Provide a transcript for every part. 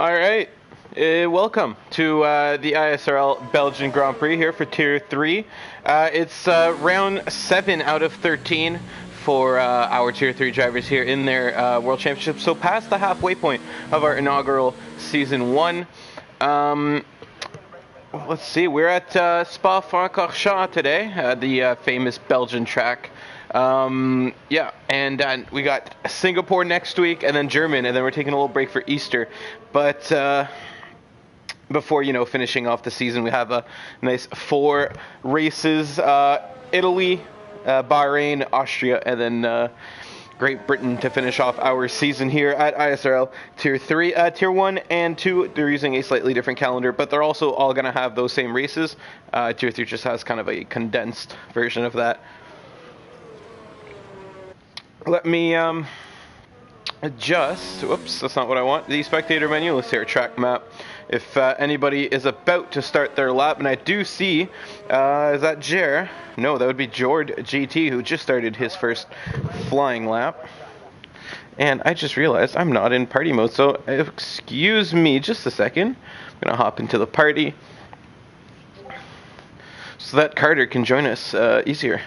All right, welcome to the ISRL Belgian Grand Prix here for Tier 3. It's round 7 out of 13 for our Tier 3 drivers here in their World Championship. So past the halfway point of our inaugural Season 1. Let's see, we're at Spa-Francorchamps today, the famous Belgian track. Yeah, and we got Singapore next week, and then German, and then we're taking a little break for Easter. But before, finishing off the season, we have a nice 4 races: Italy, Bahrain, Austria, and then Great Britain to finish off our season here at ISRL Tier 3. Tier 1 and 2, they're using a slightly different calendar, but they're also all going to have those same races. Tier 3 just has kind of a condensed version of that. Let me adjust. Whoops, that's not what I want. The spectator menu. Let's see our track map. If anybody is about to start their lap, and I do see, is that Jer? No, that would be Jord GT, who just started his first flying lap. And I just realized I'm not in party mode, so excuse me just a second. I'm going to hop into the party so that Carter can join us easier.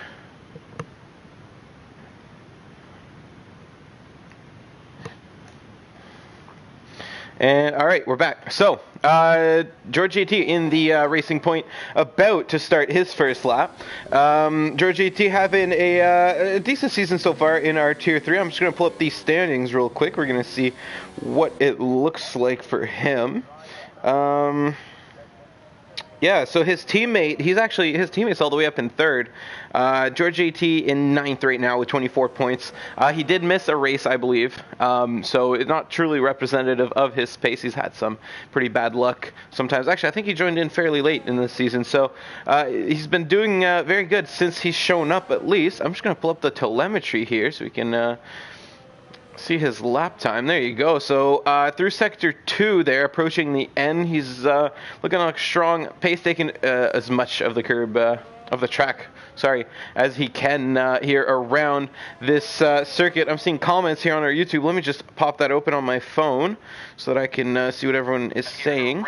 And all right, we're back. So, George GT in the Racing Point, about to start his first lap. George GT having a decent season so far in our Tier 3. I'm just going to pull up these standings real quick. We're going to see what it looks like for him. Yeah, so his teammate's all the way up in 3rd. George AT in 9th right now with 24 points. He did miss a race, I believe, so it's not truly representative of his pace. He's had some pretty bad luck sometimes. Actually, I think he joined in fairly late in the season, so he's been doing very good since he's shown up, at least. I'm just going to pull up the telemetry here so we can see his lap time. There you go. So through sector 2 there, approaching the end, he's looking like strong pace, taking as much of the curb of the track, as he can here around this circuit. I'm seeing comments here on our YouTube. Let me just pop that open on my phone so that I can see what everyone is saying.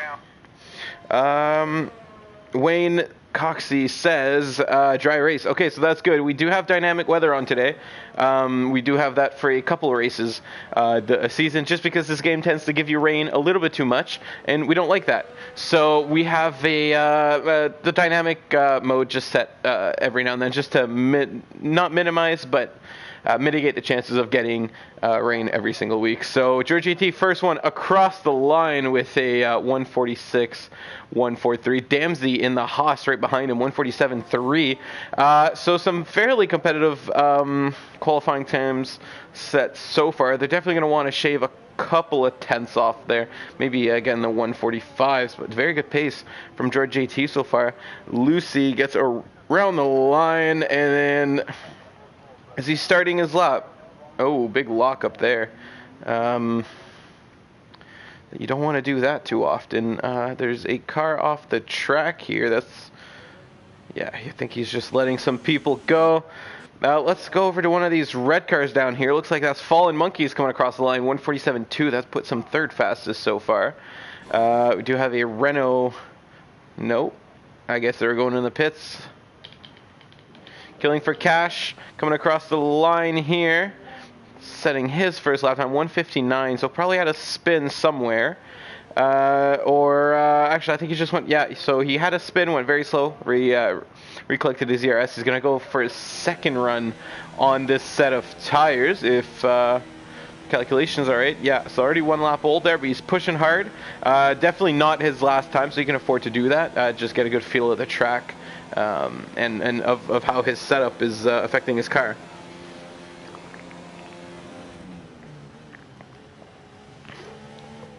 Wayne Coxey says, dry race. Okay, so that's good. We do have dynamic weather on today. We do have that for a couple of races the season, just because this game tends to give you rain a little bit too much, and we don't like that. So we have the dynamic mode just set every now and then, just to not minimize, but mitigate the chances of getting rain every single week. So George GT, first one across the line with a 146.143. Damsey in the Haas right behind him, 147.3. So some fairly competitive qualifying times set so far. They're definitely going to want to shave a couple of tenths off there. Maybe, again, the 145s, but very good pace from George JT so far. Lucy gets around the line, and then is he starting his lap? Oh, big lock up there. You don't want to do that too often. There's a car off the track here. Yeah, I think he's just letting some people go. Let's go over to one of these red cars down here. Looks like that's Fallen Monkeys coming across the line. 147.2. That's put some 3rd fastest so far. We do have a Renault. Nope. I guess they're going in the pits. Killing for Cash coming across the line here, setting his first lap time, 159, so probably had a spin somewhere. Actually, I think he just went, yeah, so he had a spin, went very slow, recollected his ERS. He's going to go for his 2nd run on this set of tires, if calculations are right. Yeah, so already 1 lap old there, but he's pushing hard. Definitely not his last time, so he can afford to do that. Just get a good feel of the track. And of how his setup is affecting his car.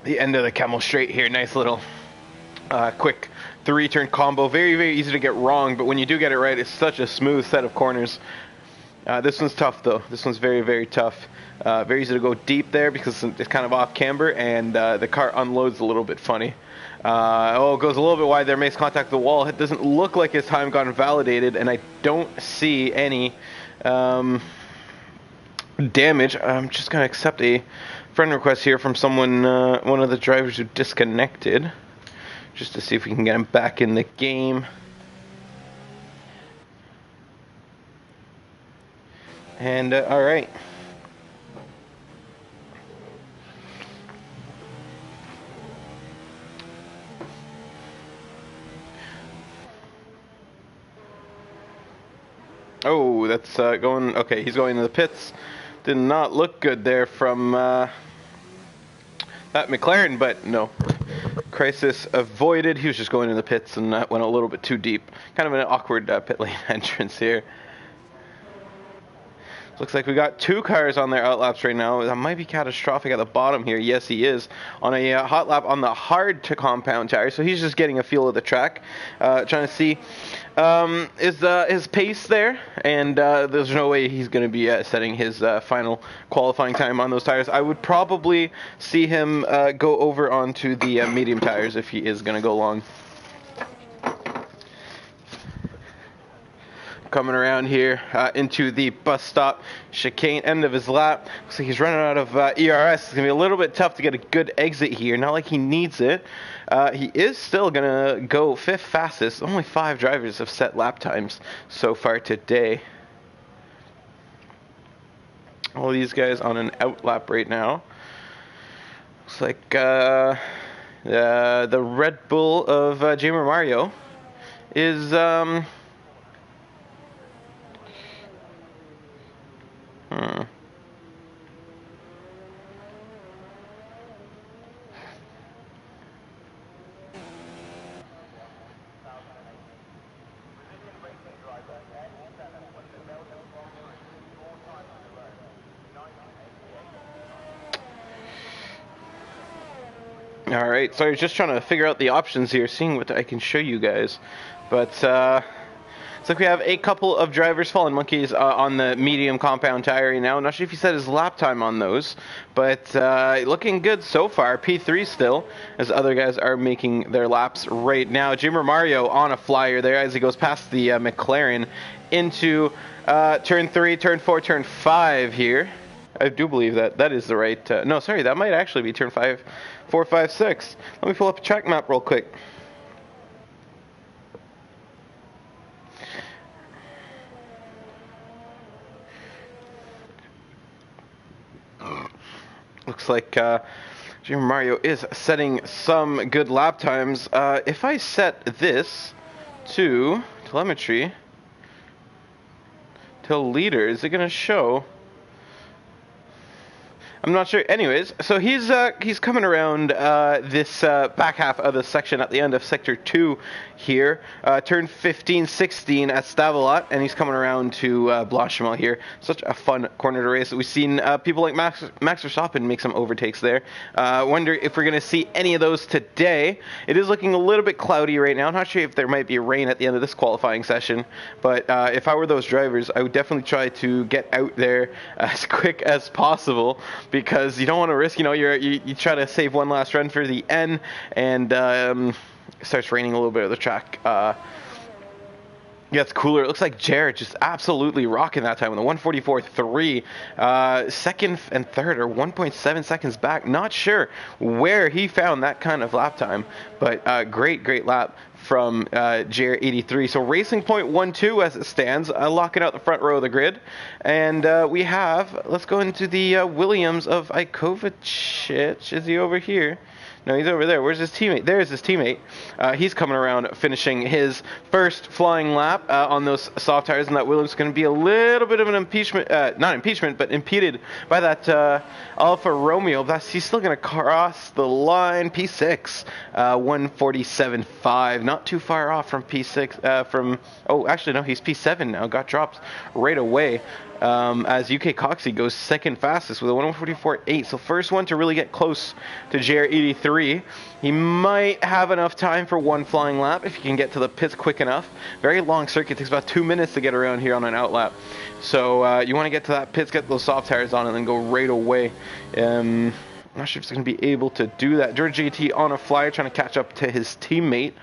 The end of the Camel Straight here, nice little quick 3-turn combo. Very, very easy to get wrong, but when you do get it right, it's such a smooth set of corners. This one's tough though. This one's very, very tough. Very easy to go deep there because it's kind of off camber, and the car unloads a little bit funny. It goes a little bit wide there, makes contact with the wall. It doesn't look like his time got invalidated, and I don't see any damage. I'm just going to accept a friend request here from someone, one of the drivers who disconnected, just to see if we can get him back in the game. And, alright. Oh, that's going... Okay, he's going to the pits. Did not look good there from that McLaren, but no. Crisis avoided. He was just going to the pits and that went a little bit too deep. Kind of an awkward pit lane entrance here. Looks like we got 2 cars on their outlaps right now. That might be catastrophic at the bottom here. Yes, he is. On a hot lap on the hard to compound tire. So he's just getting a feel of the track. Trying to see his pace there. And there's no way he's going to be setting his final qualifying time on those tires. I would probably see him go over onto the medium tires if he is going to go long. Coming around here into the bus stop chicane, end of his lap. Looks like he's running out of ERS. It's going to be a little bit tough to get a good exit here. Not like he needs it. He is still going to go 5th fastest. Only 5 drivers have set lap times so far today. All these guys on an out lap right now. Looks like the Red Bull of Jamer Mario is... Alright, so I was just trying to figure out the options here, seeing what I can show you guys. But, it's like we have a couple of drivers, Fallen Monkeys, on the medium compound tire right now. I'm not sure if he set his lap time on those, but looking good so far. P3 still, as other guys are making their laps right now. Jimmer Mario on a flyer there as he goes past the McLaren into turn 3, turn 4, turn 5 here. I do believe that is the right... no, sorry, that might actually be turn 5, 4, 5, 6. Let me pull up a track map real quick. Looks like Junior Mario is setting some good lap times. If I set this to telemetry, to leader, is it going to show? I'm not sure. Anyways, so he's coming around this back half of the section at the end of Sector 2 here. Turn 15, 16 at Stavelot, and he's coming around to Blanchimont here. Such a fun corner to race. We've seen people like Max Verstappen make some overtakes there. Wonder if we're going to see any of those today. It is looking a little bit cloudy right now. I'm not sure if there might be rain at the end of this qualifying session, but if I were those drivers, I would definitely try to get out there as quick as possible, because you don't want to risk, you try to save one last run for the end, and it starts raining a little bit of the track. Gets cooler. It looks like Jared just absolutely rocking that time with a 1:44.3. Second and third are 1.7 seconds back. Not sure where he found that kind of lap time, but great lap from JR83. So Racing Point 1-2 as it stands, locking out the front row of the grid. And we have, let's go into the Williams of Ikovacic. Is he over here? No, he's over there. Where's his teammate? There's his teammate. He's coming around, finishing his first flying lap on those soft tires, and that Williams is going to be a little bit of an impeachment, not impeachment, but impeded by that Alfa Romeo. He's still going to cross the line. P6, 1:47.5, not too far off from P6. Oh, actually no, he's P7 now. Got dropped right away. As UK Coxie goes second fastest with a 1:44.8. So first one to really get close to JR83. He might have enough time for one flying lap if he can get to the pits quick enough. Very long circuit, takes about 2 minutes to get around here on an out lap. So you want to get to that pits, get those soft tires on, and then go right away. I'm not sure if he's going to be able to do that. George JT on a flyer, trying to catch up to his teammate.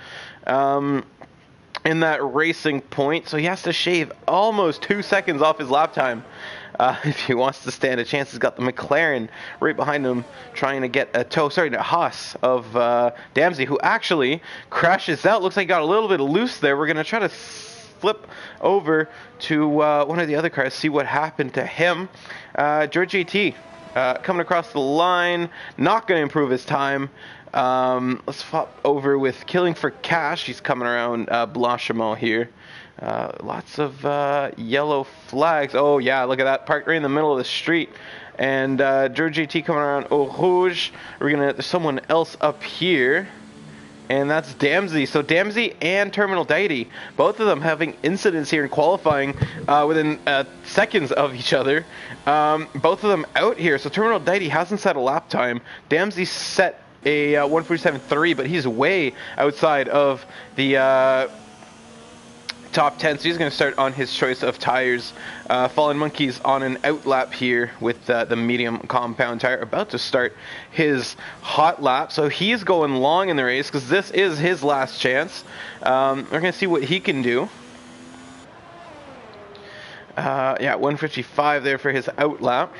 in that racing point, so he has to shave almost 2 seconds off his lap time if he wants to stand a chance. He's got the McLaren right behind him trying to get a Haas of Dempsey, who actually crashes out. Looks like he got a little bit loose there. We're going to try to flip over to one of the other cars, see what happened to him. George JT coming across the line, not going to improve his time. Let's flop over with Killing for Cash. He's coming around Blanchimont here. Lots of yellow flags. Oh yeah, look at that, parked right in the middle of the street. And George JT coming around Eau Rouge. There's someone else up here, and that's Dempsey. So Dempsey and Terminal Deity, both of them having incidents here in qualifying within seconds of each other. Both of them out here. So Terminal Deity hasn't set a lap time. Dempsey set a 147.3, but he's way outside of the top 10, so he's going to start on his choice of tires. Fallen Monkeys on an out lap here with the medium compound tire, about to start his hot lap, so he's going long in the race because this is his last chance. We're going to see what he can do. Yeah, 155 there for his out lap.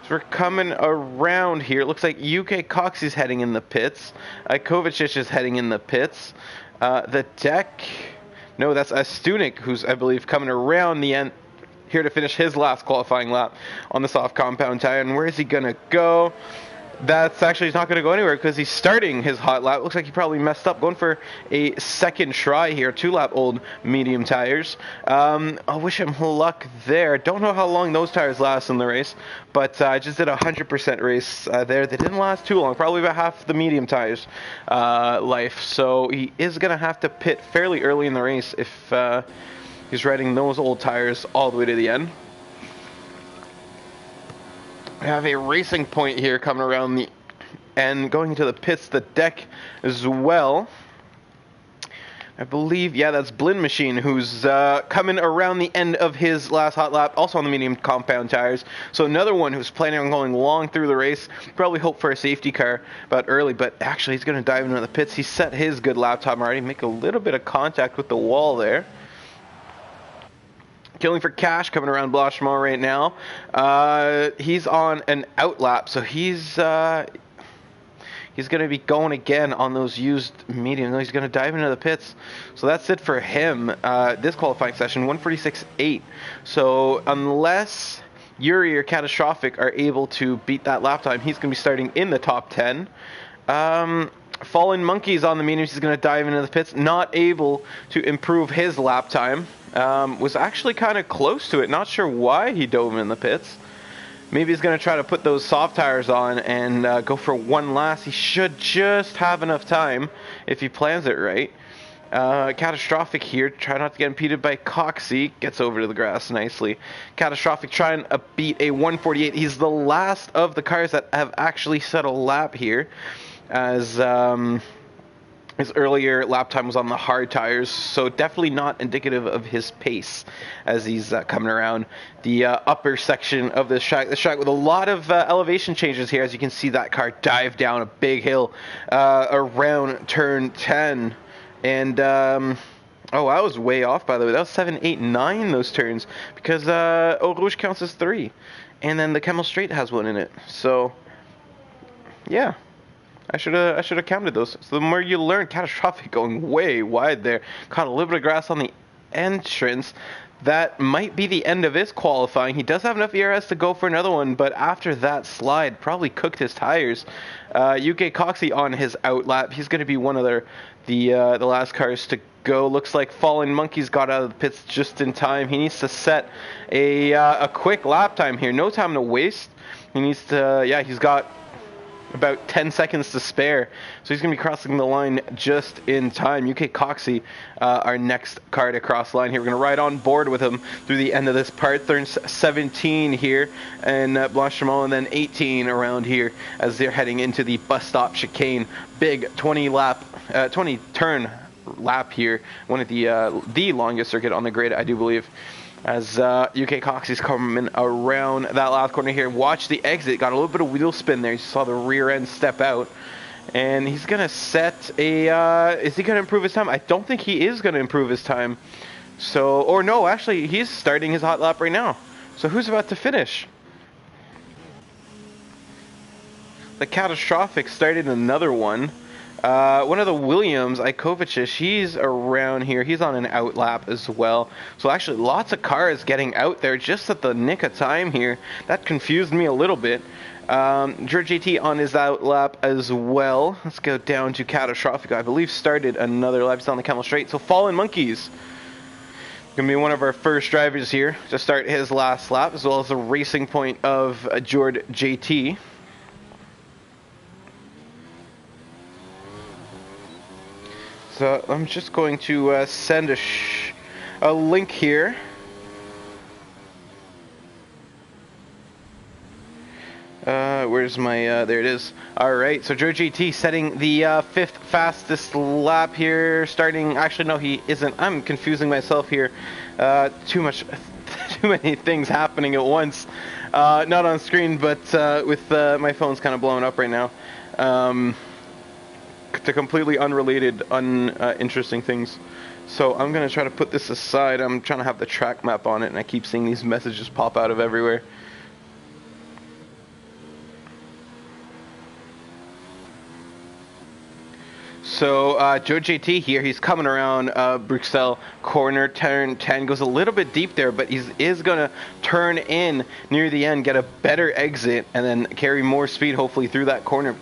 So we're coming around here. It looks like UK Coxey's heading in the pits. Kovacic is heading in the pits. The deck... No, that's Stunik, who's, I believe, coming around the end here to finish his last qualifying lap on the soft compound tire. And where is he going to go? That's actually, he's not going to go anywhere because he's starting his hot lap. Looks like he probably messed up, going for a second try here. 2-lap old medium tires. I wish him luck there. Don't know how long those tires last in the race, but I just did a 100% race there. They didn't last too long, probably about half the medium tires life. So he is going to have to pit fairly early in the race if he's riding those old tires all the way to the end. We have a racing point here coming around the end, going into the pits, the deck as well. I believe, yeah, that's Blinn Machine, who's coming around the end of his last hot lap, also on the medium compound tires. So another one who's planning on going long through the race. Probably hope for a safety car about early, but actually he's going to dive into the pits. He set his good lap time already, make a little bit of contact with the wall there. Killing for Cash coming around Blanchimont right now. He's on an out lap, so he's going to be going again on those used mediums. He's going to dive into the pits. So that's it for him. This qualifying session, 146.8. So unless Yuri or Catastrophic are able to beat that lap time, he's going to be starting in the top 10. Fallen Monkeys on the mediums, he's going to dive into the pits. Not able to improve his lap time. Was actually kind of close to it. Not sure why he dove in the pits. Maybe he's going to try to put those soft tires on and go for one last. He should just have enough time if he plans it right. Catastrophic here, try not to get impeded by Coxey. Gets over to the grass nicely. Catastrophic trying to beat a 148. He's the last of the cars that have actually set a lap here, as his earlier lap time was on the hard tires, so definitely not indicative of his pace as he's coming around the upper section of this track. This track with a lot of elevation changes here, as you can see that car dive down a big hill around turn 10. And, oh, I was way off, by the way. That was 7, 8, 9, those turns, because Eau Rouge counts as 3. And then the Camel Straight has one in it. So, yeah. I should have counted those. So the more you learn, Catastrophic going way wide there. Caught a little bit of grass on the entrance. That might be the end of his qualifying. He does have enough ERS to go for another one, but after that slide, probably cooked his tires. UK Coxey on his out lap. He's going to be one of the last cars to go. Looks like Fallen Monkeys got out of the pits just in time. He needs to set a quick lap time here. No time to waste. He needs to, yeah, he's got about 10 seconds to spare, so he's going to be crossing the line just in time. UK Coxey, our next car to cross the line here. We're going to ride on board with him through the end of this part. Turns 17 here in Blanchimont, and then 18 around here as they're heading into the bus stop chicane. Big 20 turn lap here. One of the longest circuit on the grid, I do believe. As UK Coxey's coming around that last corner here. Watch the exit. Got a little bit of wheel spin there. You saw the rear end step out. And he's going to set a... is he going to improve his time? I don't think he is going to improve his time. So, or no, actually, he's starting his hot lap right now. So who's about to finish? The Catastrophic started another one. One of the Williams, Ikovic, he's around here. He's on an out lap as well. So actually lots of cars getting out there just at the nick of time here. That confused me a little bit. George JT on his out lap as well. Let's go down to Catastrophic. I believe started another lap. He's on the Camel Straight. So Fallen Monkeys going to be one of our first drivers here to start his last lap, as well as the racing point of George JT. So I'm just going to send a link here. Where's my, there it is. Alright, so George JT setting the 5th fastest lap here, starting, actually no he isn't, I'm confusing myself here, too many things happening at once, not on screen, but with my phone's kind of blowing up right now, to completely unrelated, interesting things. So I'm going to try to put this aside. I'm trying to have the track map on it, and I keep seeing these messages pop out of everywhere. So Joe JT here, he's coming around Bruxelles corner, turn 10, goes a little bit deep there, but he is going to turn in near the end, get a better exit, and then carry more speed hopefully through that corner.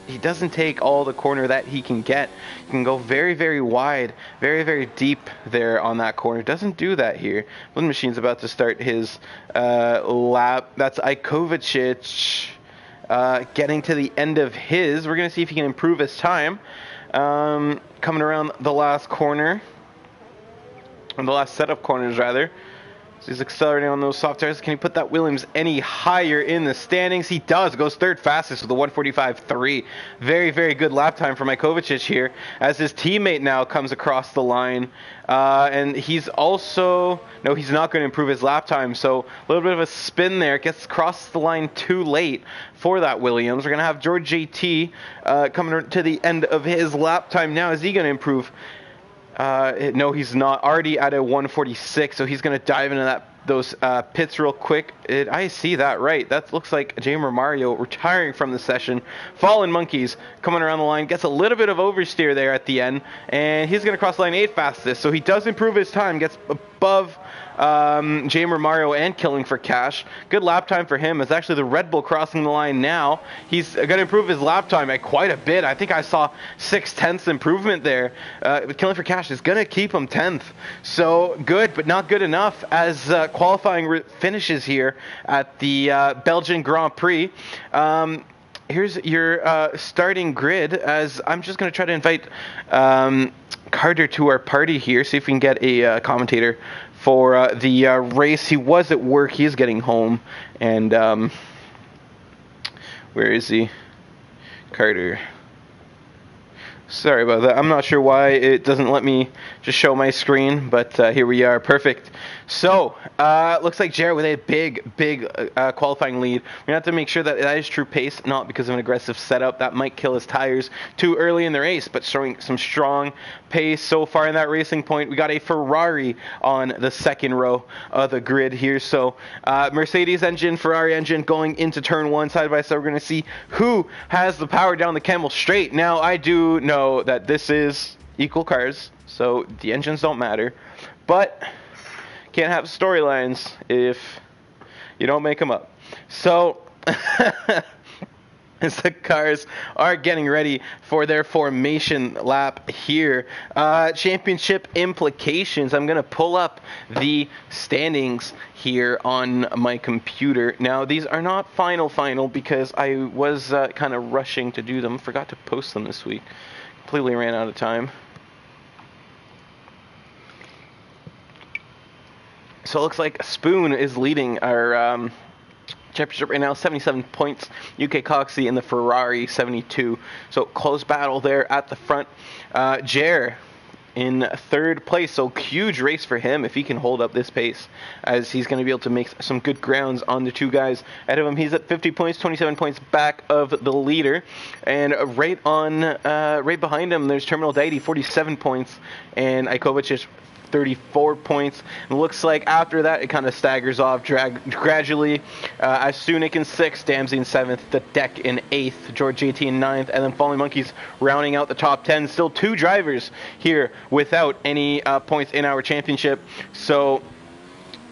He doesn't take all the corner that he can get. He can go very, very wide, very, very deep there on that corner. Doesn't do that here. Blend Machine's about to start his lap. That's Ikovic getting to the end of his. We're going to see if he can improve his time. Coming around the last corner, or the last set of corners rather. So he's accelerating on those soft tires. Can he put that Williams any higher in the standings? He does. Goes third fastest with a 1:45.3. Very, very good lap time for Ikovic here, as his teammate now comes across the line. And he's also... no, he's not going to improve his lap time. So a little bit of a spin there. Gets across the line too late for that Williams. We're going to have George JT coming to the end of his lap time now. Is he going to improve? No, he's not. Already at a 1:46, so he's going to dive into those pits real quick. I see that right. That looks like Jamer Mario retiring from the session. Fallen Monkeys coming around the line. Gets a little bit of oversteer there at the end, and he's going to cross the line 8th fastest, so he does improve his time. Gets above Jamer Mario and Killing for Cash. Good lap time for him. It's actually the Red Bull crossing the line now. He's going to improve his lap time by quite a bit. I think I saw 0.6 improvement there. Killing for Cash is going to keep him 10th. So good, but not good enough, as qualifying finishes here at the Belgian Grand Prix. Here's your starting grid, as I'm just going to try to invite Carter to our party here, see if we can get a commentator for the race. He was at work. He is getting home. And where is he? Carter. Sorry about that. I'm not sure why it doesn't let me just show my screen, but here we are. Perfect. So, looks like Jared with a big qualifying lead. We have to make sure that is true pace, not because of an aggressive setup. That might kill his tires too early in the race, but showing some strong pace so far in that racing point. We got a Ferrari on the second row of the grid here. So, Mercedes engine, Ferrari engine going into turn 1 side by side. We're going to see who has the power down the Camel Straight. Now, I do know that this is equal cars, so the engines don't matter, but can't have storylines if you don't make them up. So as the cars are getting ready for their formation lap here, championship implications. I'm going to pull up the standings here on my computer. Now, these are not final because I was kind of rushing to do them. Forgot to post them this week. Completely ran out of time. So it looks like Spoon is leading our championship right now, 77 points. UK Coxie in the Ferrari, 72. So close battle there at the front. Jer in 3rd place. So huge race for him if he can hold up this pace, as he's going to be able to make some good grounds on the 2 guys ahead of him. He's at 50 points, 27 points back of the leader. And right behind him, there's Terminal Deity, 47 points, and Ikovic is 34 points. It looks like after that it kind of staggers off gradually. Astunic in 6th, Damsey in 7th, the Deck in 8th, George JT in 9th, and then Falling Monkeys rounding out the top 10. Still 2 drivers here without any points in our championship. So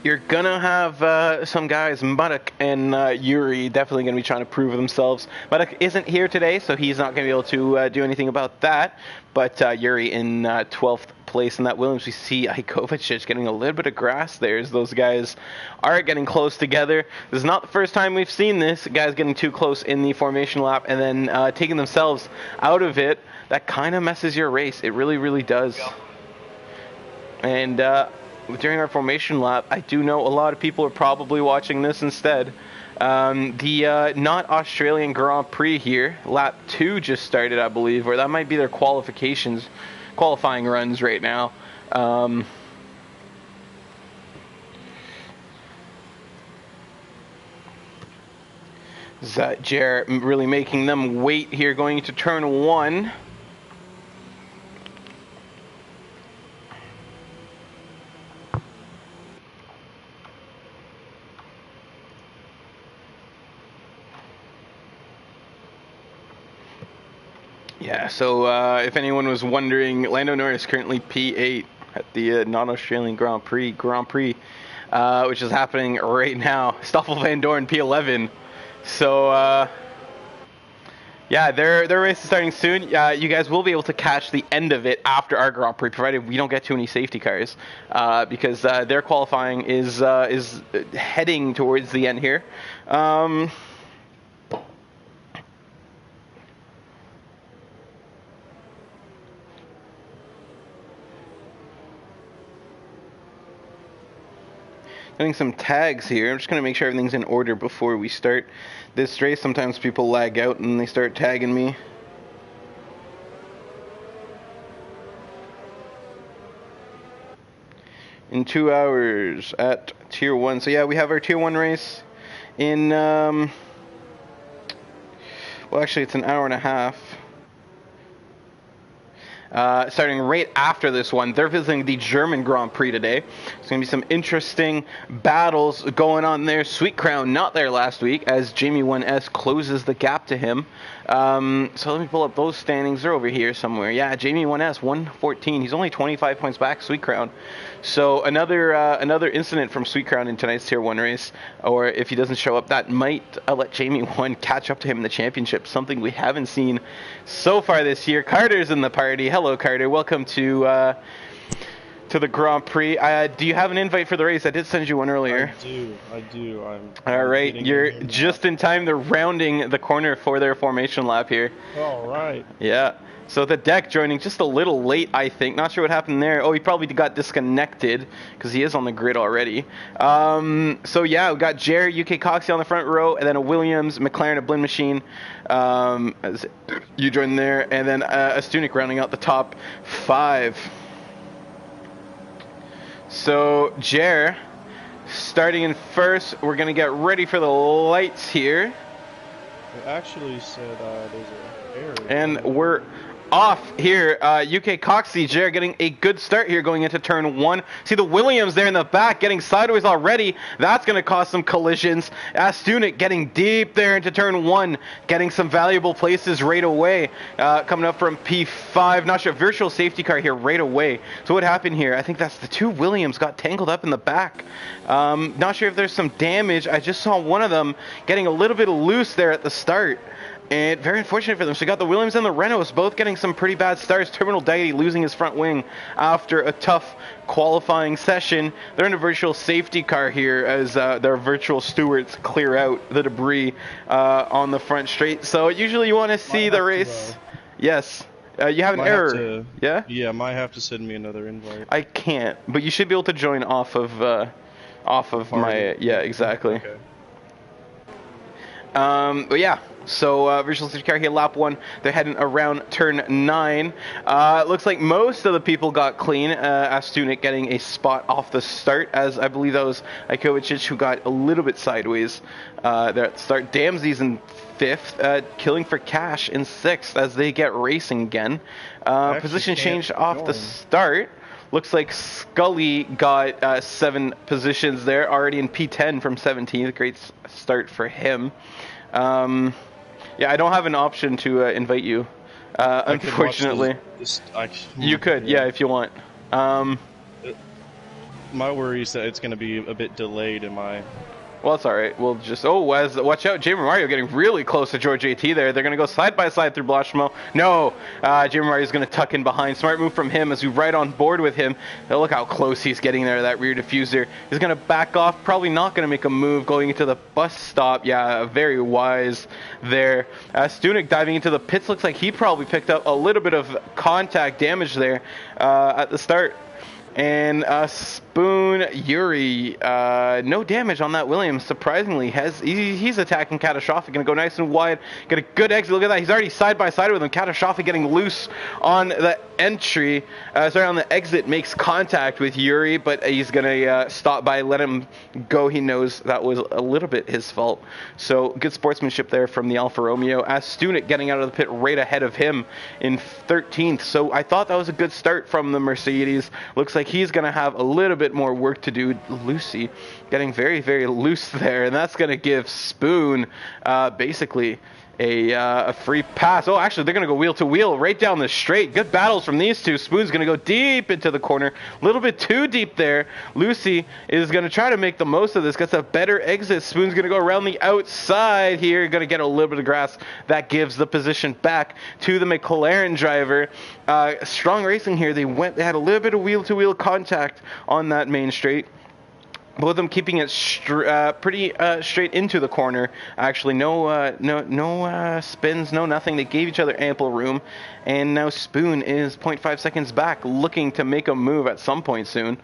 you're gonna have some guys, Muddock and Yuri, definitely gonna be trying to prove themselves. Muddock isn't here today, so he's not gonna be able to do anything about that. But Yuri in 12th place in that Williams. We see Ikovic just getting a little bit of grass there as those guys are getting close together. This is not the first time we've seen this. Guys getting too close in the formation lap and then taking themselves out of it. That kind of messes your race. It really, really does. And during our formation lap, I do know a lot of people are probably watching this instead. The not Australian Grand Prix here, lap 2 just started, I believe, or that might be their qualifying runs right now. Jer really making them wait here going into turn 1. Yeah, so if anyone was wondering, Lando Norris currently P8 at the non-Australian Grand Prix, which is happening right now. Stoffel Van Dorn P11. So, yeah, their race is starting soon. You guys will be able to catch the end of it after our Grand Prix, provided we don't get too many safety cars, because their qualifying is heading towards the end here. Getting some tags here. I'm just going to make sure everything's in order before we start this race. Sometimes people lag out and they start tagging me. In 2 hours at Tier 1. So yeah, we have our Tier 1 race in, well actually it's an hour and a half. Starting right after this one. They're visiting the German Grand Prix today. There's going to be some interesting battles going on there. Sweet Crown not there last week as Jamie 1S closes the gap to him. So let me pull up those standings. They're over here somewhere. Yeah, Jamie 1S 114. He's only 25 points back. Sweet Crown. So another incident from Sweet Crown in tonight's Tier 1 race, or if he doesn't show up, that might let Jamie 1 catch up to him in the championship, something we haven't seen so far this year. Carter's in the party. Hello, Carter. Welcome to the Grand Prix. Do you have an invite for the race? I did send you one earlier. I do. All right, you're just in time. They're rounding the corner for their formation lap here. All right. Yeah. So the Deck joining just a little late, I think. Not sure what happened there. Oh, he probably got disconnected because he is on the grid already. So yeah, we got Jer, UK Coxie on the front row, and then a Williams, McLaren, a Blend Machine. As you join there, and then a Astunic rounding out the top 5. So Jer starting in first. We're gonna get ready for the lights here. It actually said there's an error. And we're off here. UK Coxie, Jer getting a good start here going into turn 1. See the Williams there in the back getting sideways already. That's going to cause some collisions. Astunic getting deep there into turn 1, getting some valuable places right away. Coming up from P5. Not sure. Virtual safety car here right away. So what happened here? I think that's the 2 Williams got tangled up in the back. Not sure if there's some damage. I just saw one of them getting a little bit loose there at the start. And very unfortunate for them. So you got the Williams and the Renaults both getting some pretty bad starts. Terminal Deity losing his front wing after a tough qualifying session. They're in a virtual safety car here as their virtual stewards clear out the debris on the front straight. So usually you want to see the race. Yes. You have an error. Yeah? Yeah, might have to send me another invite. I can't, but you should be able to join off of my... Yeah, exactly. Okay. But yeah, so virtual safety car here, lap 1. They're heading around turn 9. Looks like most of the people got clean. Astunik getting a spot off the start, as I believe that was Ikovacic who got a little bit sideways there at the start. Damsey's in 5th, Killing for Cash in 6th as they get racing again. Position change off the start. Looks like Scully got 7 positions there, already in P10 from 17th. Great start for him. Yeah, I don't have an option to invite you, unfortunately. You could, yeah, if you want. My worry is that it's going to be a bit delayed in my... Well, it's alright. We'll just... Oh, watch out. Jamie Mario getting really close to George AT there. They're going to go side by side through Blanchimo. No! Jamie Mario's going to tuck in behind. Smart move from him as we ride on board with him. Now look how close he's getting there, that rear diffuser. He's going to back off. Probably not going to make a move going into the bus stop. Yeah, very wise there. Stunik diving into the pits. Looks like he probably picked up a little bit of contact damage there at the start. And Spoon Yuri, no damage on that Williams, surprisingly. He's attacking Catastrophic, going to go nice and wide, get a good exit. Look at that, he's already side by side with him. Catastrophic getting loose on the entry, on the exit, makes contact with Yuri, but he's going to stop by, let him go. He knows that was a little bit his fault. So good sportsmanship there from the Alfa Romeo. Stunik getting out of the pit right ahead of him in 13th. So I thought that was a good start from the Mercedes. Looks like he's going to have a little bit more work to do. Lucy getting very, very loose there, and that's going to give Spoon basically a free pass. Oh, actually, they're going to go wheel to wheel right down the straight. Good battles from these two. Spoon's going to go deep into the corner. A little bit too deep there. Lucy is going to try to make the most of this. Gets a better exit. Spoon's going to go around the outside here. Going to get a little bit of grass. That gives the position back to the McLaren driver. Strong racing here. They had a little bit of wheel-to-wheel contact on that main straight. Both of them keeping it pretty straight into the corner. Actually, no spins, no nothing. They gave each other ample room. And now Spoon is 0.5 seconds back, looking to make a move at some point soon.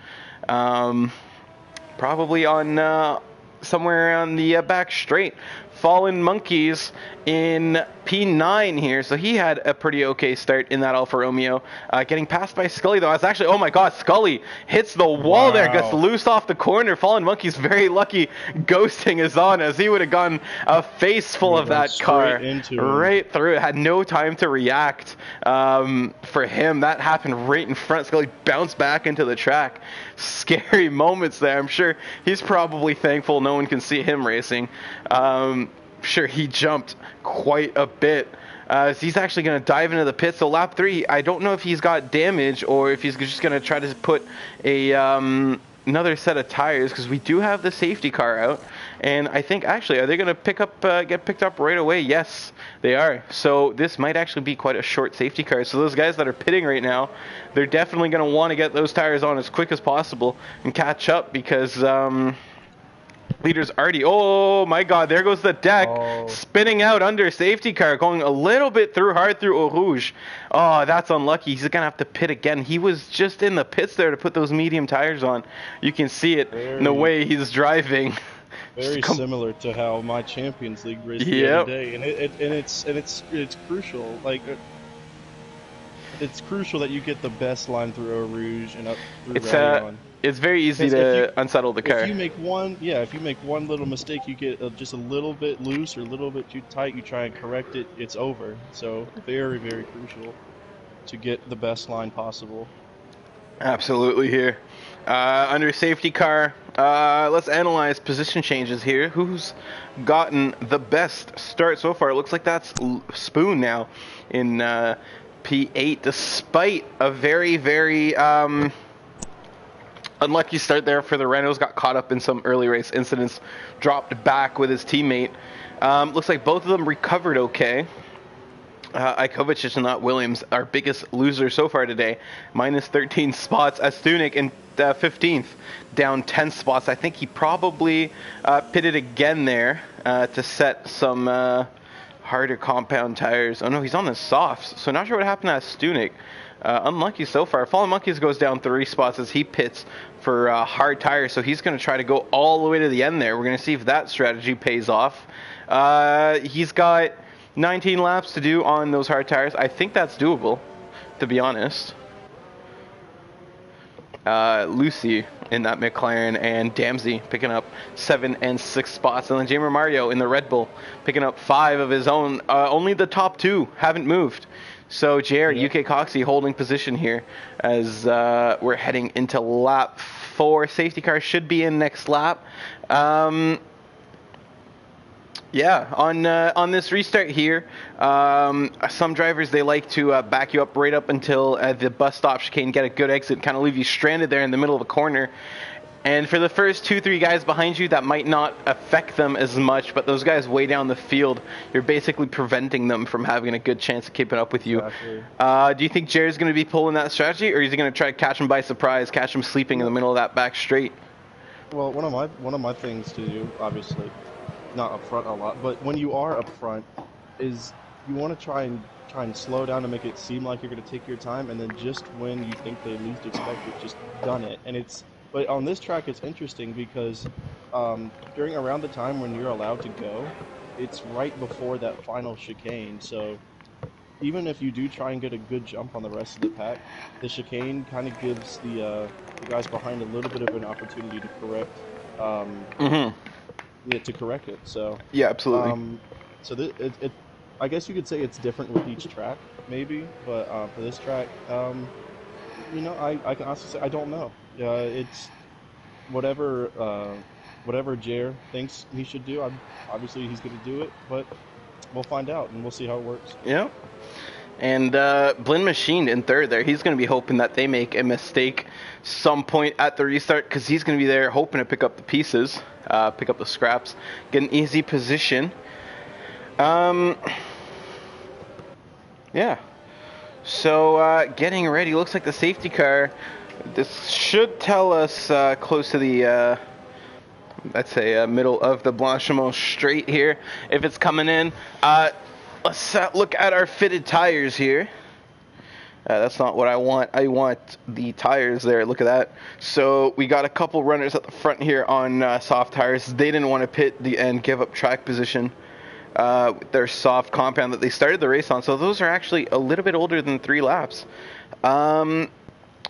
Probably on somewhere on the back straight. Fallen Monkeys in P9 here, so he had a pretty okay start in that Alfa Romeo. Getting passed by Scully, though. That's actually, oh my god, Scully hits the wall there, gets loose off the corner. Fallen Monkeys very lucky ghosting is on, as he would have gone a face full of that car right through it. Had no time to react for him. That happened right in front. Scully bounced back into the track. Scary moments there. I'm sure he's probably thankful no one can see him racing. Sure, he jumped quite a bit. He's actually going to dive into the pit. So lap 3, I don't know if he's got damage or if he's just going to try to put a another set of tires, because we do have the safety car out. And I think, actually, are they going to get picked up right away? Yes, they are. So this might actually be quite a short safety car. So those guys that are pitting right now, they're definitely going to want to get those tires on as quick as possible and catch up, because leader's already, oh my god, there goes the deck, spinning out under safety car, going a little bit hard through Eau Rouge. Oh, that's unlucky. He's gonna have to pit again. He was just in the pits there to put those medium tires on. You can see it in the way he's driving. Very similar to how my Champions League race the other day, and it's crucial. Like, it's crucial that you get the best line through Eau Rouge and up through Rayon. It's very easy to unsettle the car. If you make one little mistake, you get just a little bit loose or a little bit too tight, you try and correct it, it's over. So very, very crucial to get the best line possible. Absolutely here. Under safety car, let's analyze position changes here. Who's gotten the best start so far? It looks like that's Spoon now in P8, despite a very, very unlucky start there for the Renaults. Got caught up in some early race incidents, dropped back with his teammate. Looks like both of them recovered okay. Ikovacic and not Williams, our biggest loser so far today. Minus 13 spots. Astunik in 15th, down 10 spots. I think he probably pitted again there to set some harder compound tires. Oh no, he's on the softs, so not sure what happened to Astunik. Unlucky so far. Fallen Monkeys goes down 3 spots as he pits for hard tires, so he's going to try to go all the way to the end there. We're going to see if that strategy pays off. He's got 19 laps to do on those hard tires. I think that's doable, to be honest. Lucy in that McLaren, and Damsey picking up 7 and 6 spots, and then Jamer Mario in the Red Bull picking up 5 of his own. Only the top 2 haven't moved. So JR, UK Coxie holding position here as we're heading into lap 4. Safety car should be in next lap. Yeah, on this restart here, some drivers, they like to back you up right up until the bus stop chicane, get a good exit, kind of leave you stranded there in the middle of a corner. And for the first 2-3 guys behind you, that might not affect them as much, but those guys way down the field, you're basically preventing them from having a good chance of keeping up with you. Exactly. Do you think Jared's going to be pulling that strategy, or is he going to try to catch him by surprise, catch him sleeping in the middle of that back straight? Well, one of my things to do, obviously, not up front a lot, but when you are up front, is you want to try and slow down to make it seem like you're going to take your time, and then just when you think they least expect it, just done it. But on this track, it's interesting because during around the time when you're allowed to go, it's right before that final chicane. So even if you do try and get a good jump on the rest of the pack, the chicane kind of gives the guys behind a little bit of an opportunity to correct. To correct it. So yeah, absolutely. So I guess you could say it's different with each track, maybe. But for this track, I can honestly say I don't know. It's whatever Jer thinks he should do. Obviously he's going to do it, but we'll find out and we'll see how it works. Yeah. And Blinn Machine in third there, he's going to be hoping that they make a mistake some point at the restart, because he's going to be there hoping to pick up the pieces, pick up the scraps, get an easy position. Yeah. So getting ready, looks like the safety car, this should tell us close to the, let's say, middle of the Blanchimont straight here, if it's coming in. Let's look at our fitted tires here. That's not what I want. I want the tires there. Look at that. So we got a couple runners at the front here on soft tires. They didn't want to pit and give up track position with their soft compound that they started the race on. So those are actually a little bit older than 3 laps.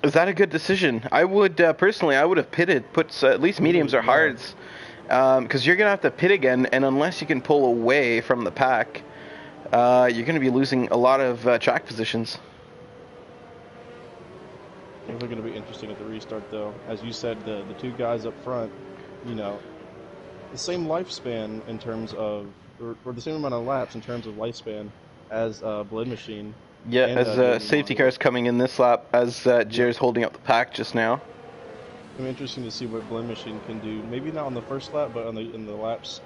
Is that a good decision? I would, personally, I would have pitted, put at least mediums or hards, because you're going to have to pit again, and unless you can pull away from the pack, you're going to be losing a lot of track positions. Things are going to be interesting at the restart, though. As you said, the 2 guys up front, the same lifespan in terms of, or the same amount of laps in terms of lifespan as Blinn Machine. Yeah, and, as safety cars coming in this lap, as Jer's holding up the pack just now. It'll be interesting to see what Blinn Machine can do. Maybe not on the first lap, but in the laps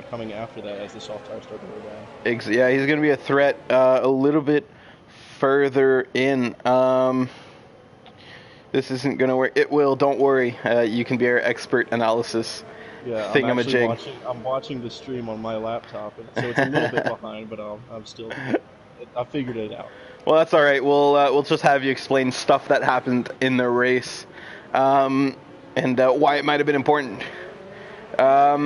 coming after that as the soft tires start to go down. Yeah, he's going to be a threat a little bit further in. This isn't going to work. It will, don't worry. You can be our expert analysis. Yeah, I'm watching the stream on my laptop, so it's a little bit behind, but I figured it out. Well, that's all right. We'll just have you explain stuff that happened in the race, and why it might have been important. All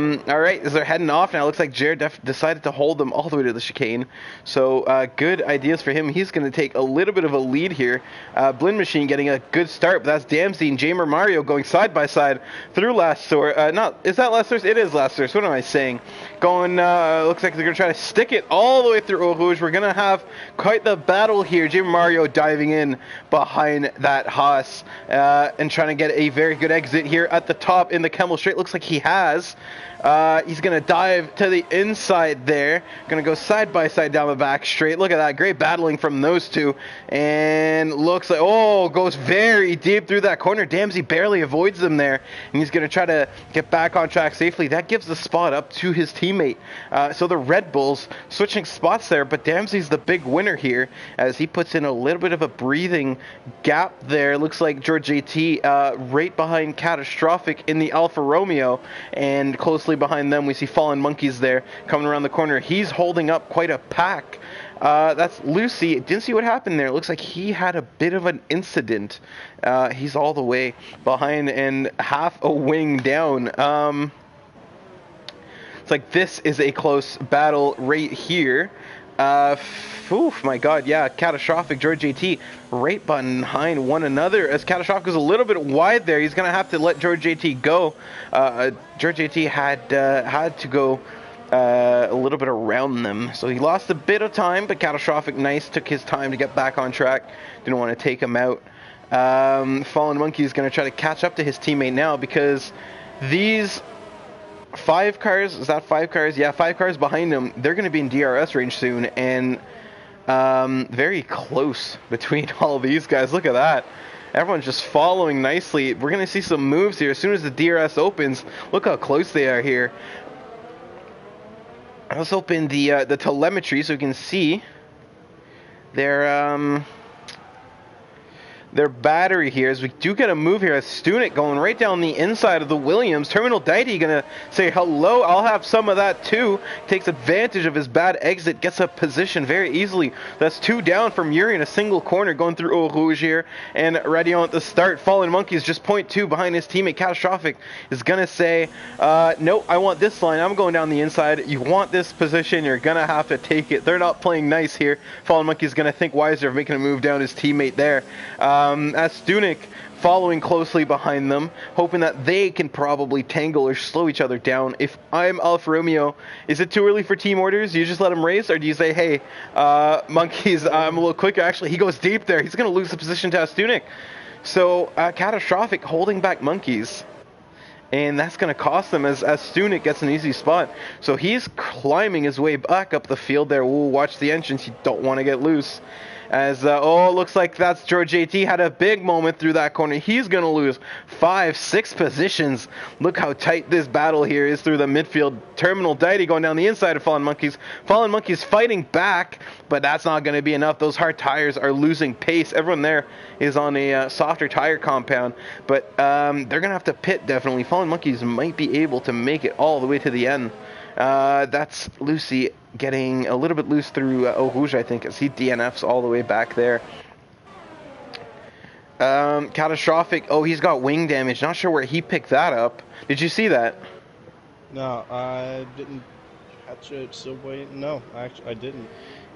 right, as they're heading off now, it looks like Jared decided to hold them all the way to the chicane. So good ideas for him. He's going to take a little bit of a lead here. Blinn Machine getting a good start, but that's Damsey and Jamer Mario going side by side through last source. Is that last source? It is last source. What am I saying? Going, looks like they're going to try to stick it all the way through Eau Rouge. We're going to have quite the battle here. Jamer Mario diving in behind that Haas and trying to get a very good exit here at the top in the Kemmel Straight. Looks like he has. He's going to dive to the inside there. Going to go side by side down the back straight. Look at that. Great battling from those 2. And looks like, goes very deep through that corner. Damsey barely avoids them there. And he's going to try to get back on track safely. That gives the spot up to his teammate. So the Red Bulls switching spots there. But Damsey's the big winner here as he puts in a little bit of a breathing gap there. Looks like George JT right behind Catastrophic in the Alfa Romeo. And closely closely behind them. We see Fallen Monkeys there coming around the corner. He's holding up quite a pack. That's Lucy. Didn't see what happened there. It looks like he had a bit of an incident. He's all the way behind and half a wing down. It's like this is a close battle right here. Oof, my God, yeah, Catastrophic, George JT, right behind one another. As Catastrophic was a little bit wide there, he's going to have to let George JT go. George JT had to go a little bit around them. So he lost a bit of time, but Catastrophic, nice, took his time to get back on track. Didn't want to take him out. Fallen Monkey is going to try to catch up to his teammate now because these 5 cars, is that 5 cars? Yeah, 5 cars behind him. They're going to be in DRS range soon, and very close between all of these guys. Look at that. Everyone's just following nicely. We're going to see some moves here as soon as the DRS opens. Look how close they are here. Let's open the telemetry so we can see their battery here, as we do get a move here as Stunik going right down the inside of the Williams. Terminal Deity gonna say hello, I'll have some of that too. Takes advantage of his bad exit, gets a position very easily. That's 2 down from Yuri in a single corner going through Eau Rouge here, and Radion at the start. Fallen Monkeys just 0.2 behind his teammate. Catastrophic is gonna say, no, I want this line, I'm going down the inside. You want this position, you're gonna have to take it. They're not playing nice here. Fallen Monkeys gonna think wiser of making a move down his teammate there. As Stunik following closely behind them, hoping that they can probably tangle or slow each other down. If I'm Alfa Romeo, is it too early for team orders? Do you just let him race, or do you say, hey, Monkeys, I'm a little quicker? Actually, he goes deep there. He's going to lose the position to Stunik. So, Catastrophic holding back Monkeys. And that's going to cost them as Stunik gets an easy spot. So he's climbing his way back up the field there. Ooh, watch the entrance. You don't want to get loose. As, looks like that's George JT had a big moment through that corner. He's going to lose 5-6 positions. Look how tight this battle here is through the midfield. Terminal Deity going down the inside of Fallen Monkeys. Fallen Monkeys fighting back, but that's not going to be enough. Those hard tires are losing pace. Everyone there is on a softer tire compound, but they're going to have to pit definitely. Fallen Monkeys might be able to make it all the way to the end. That's Lucy getting a little bit loose through Eau Rouge, I think, as he DNFs all the way back there. Catastrophic, oh, he's got wing damage. Not sure where he picked that up. Did you see that? No, I didn't catch it. So wait, no, actually, I didn't.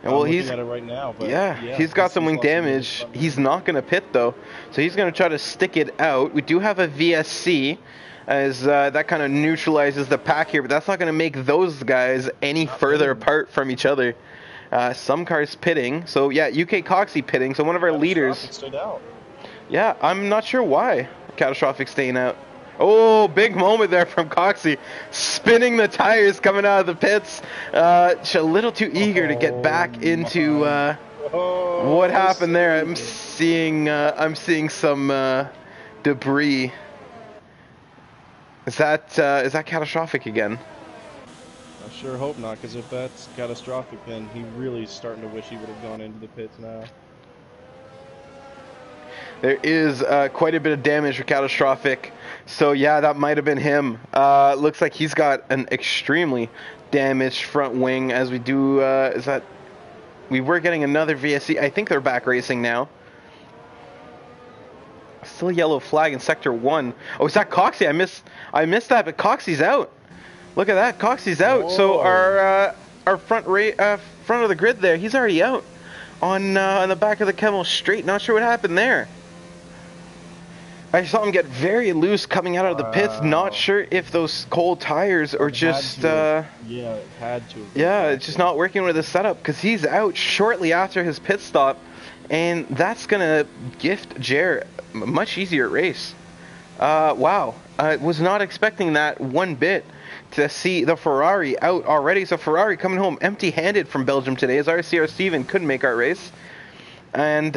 Well, I'm he's looking at it right now, but yeah, he's got some wing damage. He's not going to pit though, so he's going to try to stick it out. We do have a VSC, as that kind of neutralizes the pack here, but that's not going to make those guys any further apart from each other. Some cars pitting, so yeah, UK Coxie pitting. So one of our leaders. Stayed out. Yeah, I'm not sure why Catastrophic staying out. Oh, big moment there from Coxie, spinning the tires coming out of the pits. She's a little too eager to get back into what happened there. I'm seeing some debris. Is that Catastrophic again? I sure hope not, because if that's Catastrophic, then he really is starting to wish he would have gone into the pits now. There is quite a bit of damage for Catastrophic. So yeah, that might have been him. Looks like he's got an extremely damaged front wing, as we do, we were getting another VSC. I think they're back racing now. Still yellow flag in sector 1. Oh, is that Coxie? I missed that, but Coxie's out. Look at that, Coxie's out. Whoa. So our front of the grid there, he's already out on the back of the Camel straight. Not sure what happened there. I saw him get very loose coming out of the pits. Not sure if those cold tires are just yeah, it had to. Yeah, it's just not working with the setup, because he's out shortly after his pit stop, and that's gonna gift Jer a much easier race. Wow, I was not expecting that one bit, to see the Ferrari out already. So Ferrari coming home empty-handed from Belgium today, as RCR Steven couldn't make our race, and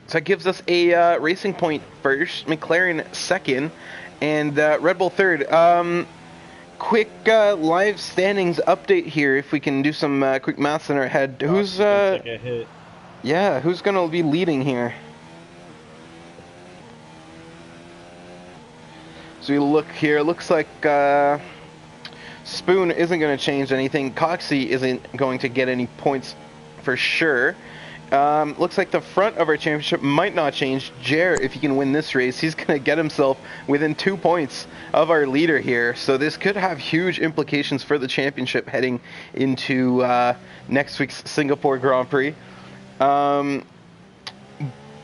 so it gives us a racing point first, McLaren second, and Red Bull third. Quick live standings update here, if we can do some quick maths in our head. Who's take a hit. Yeah, who's gonna be leading here? So we look here. Looks like Spoon isn't going to change anything. Coxie isn't going to get any points for sure. Looks like the front of our championship might not change. Jer, if he can win this race, he's going to get himself within 2 points of our leader here. So this could have huge implications for the championship heading into next week's Singapore Grand Prix. Under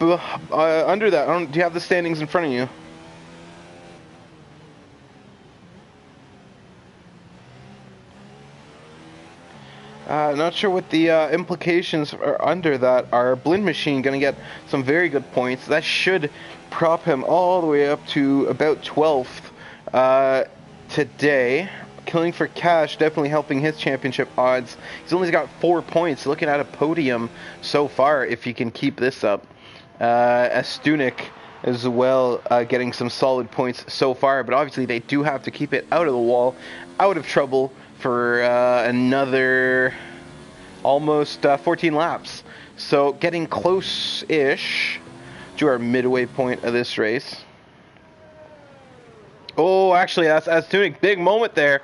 that, do you have the standings in front of you? Not sure what the implications are under that are. Blind Machine going to get some very good points. That should prop him all the way up to about 12th today. Killing for Cash definitely helping his championship odds. He's only got 4 points. Looking at a podium so far if he can keep this up. Astunik as well getting some solid points so far. But obviously they do have to keep it out of the wall, out of trouble for another almost 14 laps. So getting close-ish to our midway point of this race. Oh, actually, that's doing big moment there.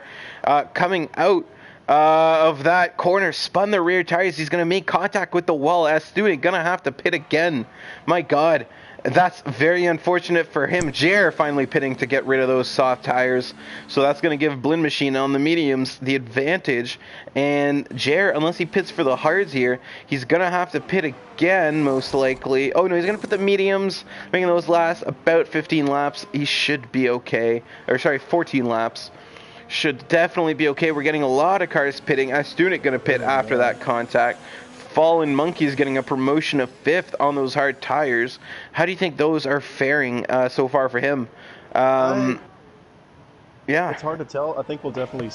Coming out of that corner, spun the rear tires. He's going to make contact with the wall. Astunik going to have to pit again. My God. That's very unfortunate for him. Jer finally pitting to get rid of those soft tires. So that's going to give Blind Machine on the mediums the advantage. And Jer, unless he pits for the hards here, he's going to have to pit again, most likely. Oh, no, he's going to put the mediums, making those last about 15 laps. He should be okay. Or, sorry, 14 laps. Should definitely be okay. We're getting a lot of cars pitting. Astunik going to pit after that contact. Fallen Monkey's getting a promotion of 5th on those hard tires. How do you think those are faring so far for him? Yeah. It's hard to tell. I think we'll definitely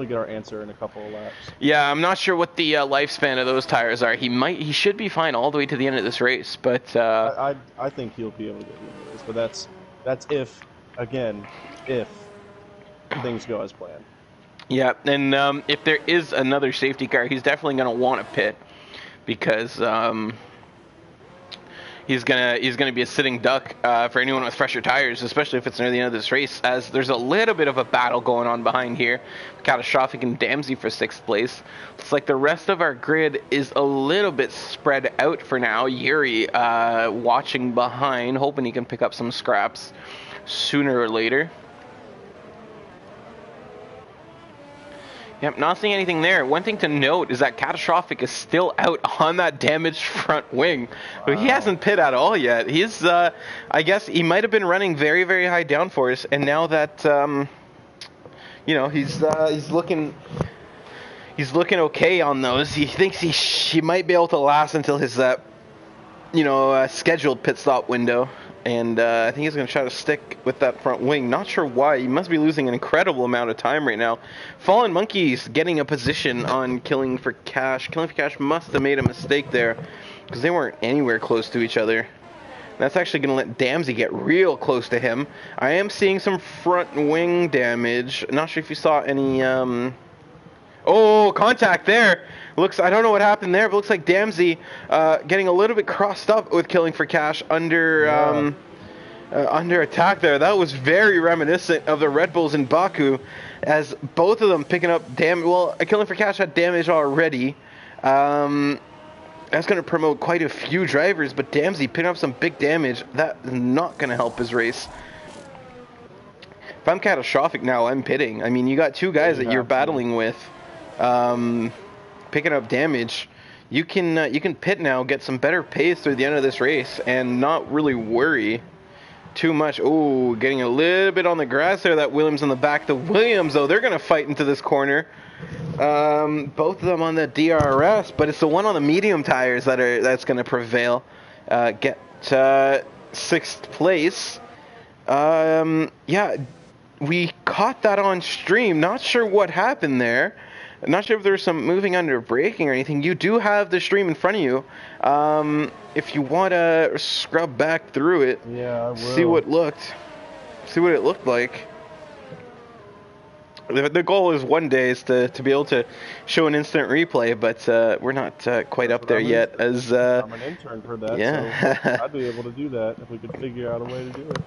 get our answer in a couple of laps. Yeah, I'm not sure what the lifespan of those tires are. He should be fine all the way to the end of this race, but I think he'll be able to get the end of this. But that's if things go as planned. Yeah, and if there is another safety car, he's definitely going to want to pit because he's gonna be a sitting duck for anyone with fresher tires, especially if it's near the end of this race, as there's a little bit of a battle going on behind here. Catastrophic and Damsey for 6th place. Looks like the rest of our grid is a little bit spread out for now. Yuri watching behind, hoping he can pick up some scraps sooner or later. Yep, not seeing anything there. One thing to note is that Catastrophic is still out on that damaged front wing. Wow. He hasn't pit at all yet. He's, I guess he might have been running very, very high downforce, and now that, he's looking okay on those. He thinks he might be able to last until his, scheduled pit stop window. And I think he's going to try to stick with that front wing. Not sure why. He must be losing an incredible amount of time right now. Fallen Monkey's getting a position on Killing for Cash. Killing for Cash must have made a mistake there because they weren't anywhere close to each other. That's actually going to let Damsey get real close to him. I am seeing some front wing damage. Not sure if you saw any... Oh, contact there. I don't know what happened there, but looks like Damsey getting a little bit crossed up with Killing for Cash under attack there. That was very reminiscent of the Red Bulls in Baku, as both of them picking up damage. Well, Killing for Cash had damage already. That's going to promote quite a few drivers, but Damsey picking up some big damage. That is not going to help his race. If I'm Catastrophic now, I'm pitting. I mean, you got two guys that you're battling with. Picking up damage, you can pit now, get some better pace through the end of this race, and not really worry too much. Oh, getting a little bit on the grass there. That Williams on the back. The Williams, though, they're gonna fight into this corner. Both of them on the DRS, but it's the one on the medium tires that's gonna prevail. Get 6th place. Yeah, we caught that on stream. Not sure what happened there. Not sure if there's some moving under braking or anything. You do have the stream in front of you. If you want to scrub back through it, yeah, I will. See what it looked like. The goal is one day is to be able to show an instant replay, but we're not quite up there yet. As I'm an intern for that, yeah. So I'd be able to do that if we could figure out a way to do it.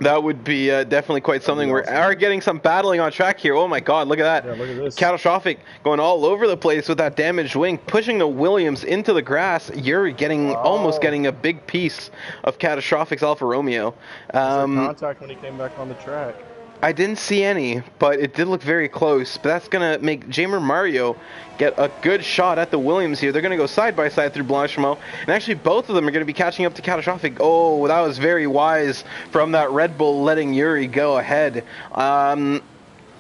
That would be definitely quite something. We are getting some battling on track here. Oh my god, look at that. Yeah, look at this. Catastrophic going all over the place with that damaged wing, pushing the Williams into the grass. Yuri almost getting a big piece of Catastrophic's Alfa Romeo. Was there contact when he came back on the track? I didn't see any, but it did look very close. But that's going to make Jamer Mario get a good shot at the Williams here. They're going to go side by side through Blanchimont. And actually, both of them are going to be catching up to Catastrophic. Oh, that was very wise from that Red Bull letting Yuri go ahead.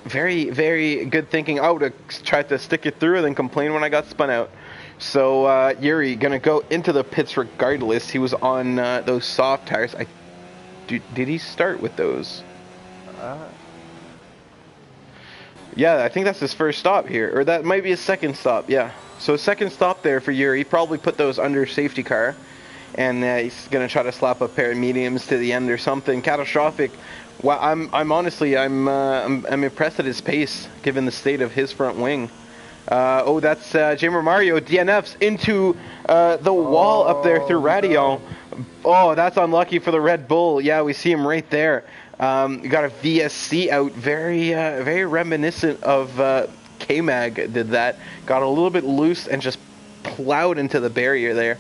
Very, very good thinking. I would have tried to stick it through and then complain when I got spun out. So Yuri going to go into the pits regardless. He was on those soft tires. Did he start with those? Yeah, I think that's his first stop here, or that might be his second stop. Yeah, so second stop there for Yuri. He probably put those under safety car, and he's gonna try to slap a pair of mediums to the end or something. Catastrophic. Well, I'm honestly I'm impressed at his pace given the state of his front wing. Oh, that's Jamer Mario DNFs into the wall up there through Radio. Oh, that's unlucky for the Red Bull. Yeah, we see him right there. You got a VSC out, very reminiscent of K-Mag did that. Got a little bit loose and just plowed into the barrier there.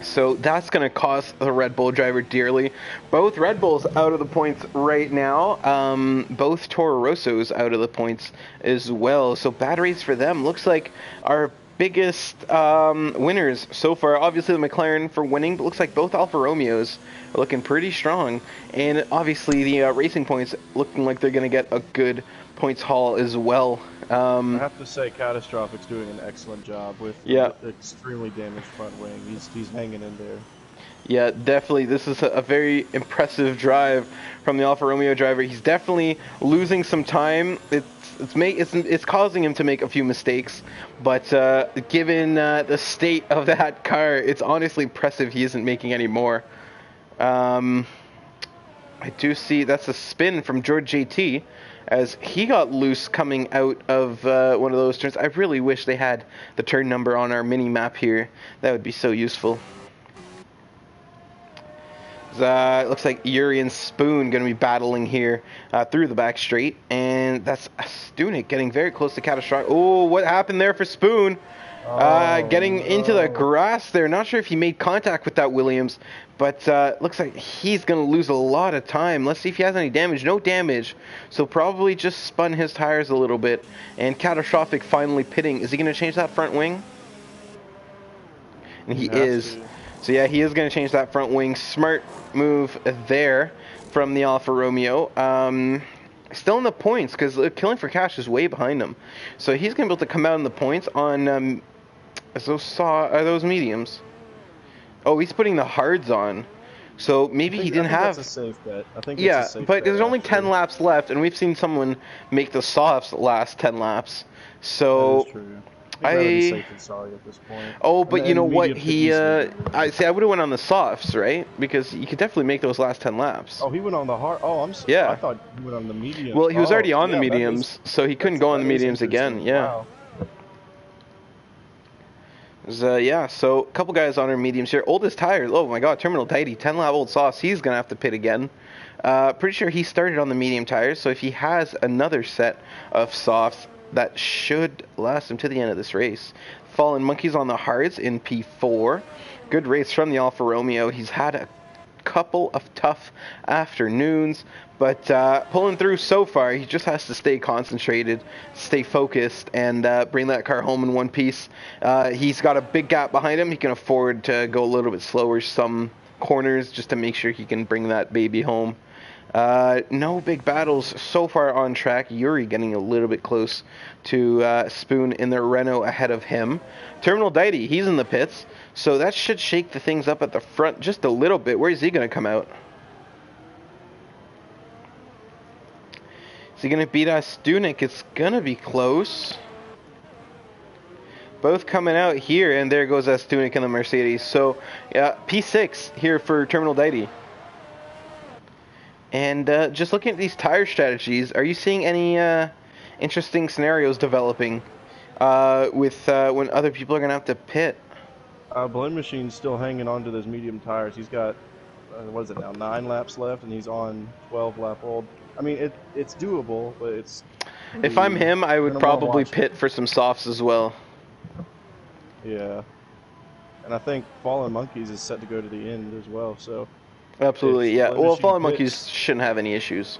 So that's going to cost the Red Bull driver dearly. Both Red Bulls out of the points right now. Both Toro Rossos out of the points as well. So bad race for them. Looks like our biggest winners so far. Obviously the McLaren for winning, but looks like both Alfa Romeos are looking pretty strong. And obviously the Racing Points looking like they're going to get a good points haul as well. I have to say Catastrophic's doing an excellent job with extremely damaged front wing. He's hanging in there. Yeah, definitely. This is a very impressive drive from the Alfa Romeo driver. He's definitely losing some time. It's causing him to make a few mistakes, but given the state of that car, it's honestly impressive he isn't making any more. I do see that's a spin from George JT as he got loose coming out of one of those turns. I really wish they had the turn number on our mini map here. That would be so useful. It looks like Yuri and Spoon going to be battling here through the back straight, and that's Stunik getting very close to Catastrophic. Oh, what happened there for Spoon? Getting into the grass there. Not sure if he made contact with that Williams, but looks like he's going to lose a lot of time. Let's see if he has any damage. No damage, so probably just spun his tires a little bit. And Catastrophic finally pitting. Is he going to change that front wing? And he is. So yeah, he is going to change that front wing. Smart move there from the Alfa Romeo. Still in the points because Killing for Cash is way behind him. So he's going to be able to come out in the points on are those mediums. Oh, he's putting the hards on. So maybe he didn't have. That's a safe bet. I think yeah, it's a safe but bet, there's only 10 laps left, and we've seen someone make the softs last 10 laps. So that is true. I'd be safe and sorry at this point. Oh, but you know what? I would have went on the softs, right? Because you could definitely make those last 10 laps. Oh, he went on the hard. Oh, I'm sorry. Yeah. I thought he went on the mediums. Well, he was already on the mediums, so he couldn't go on the mediums again. Yeah. Wow. Yeah, so a couple guys on our mediums here. Oldest tires. Oh my God, Terminal Tidy, 10-lap old softs. He's gonna have to pit again. Pretty sure he started on the medium tires, so if he has another set of softs, that should last him to the end of this race. Fallen Monkeys on the hards in P4. Good race from the Alfa Romeo. He's had a couple of tough afternoons, but pulling through so far. He just has to stay concentrated, stay focused, and bring that car home in one piece. He's got a big gap behind him. He can afford to go a little bit slower some corners just to make sure he can bring that baby home. No big battles so far on track. Yuri getting a little bit close to Spoon in the Renault ahead of him. Terminal Diety, he's in the pits, so that should shake the things up at the front just a little bit. Where is he going to come out? Is he going to beat Stunik? It's going to be close. Both coming out here, and there goes Stunik in the Mercedes. So, P6 here for Terminal Diety. And just looking at these tire strategies, are you seeing any interesting scenarios developing with when other people are going to have to pit? Blend Machine's still hanging on to those medium tires. He's got what is it now? 9 laps left, and he's on 12 lap old. I mean, it's doable, but it's. If I'm him, I would probably pit for some softs as well. Yeah. And I think Fallen Monkeys is set to go to the end as well, so. Absolutely, yeah. Well, Fallen Monkeys shouldn't have any issues.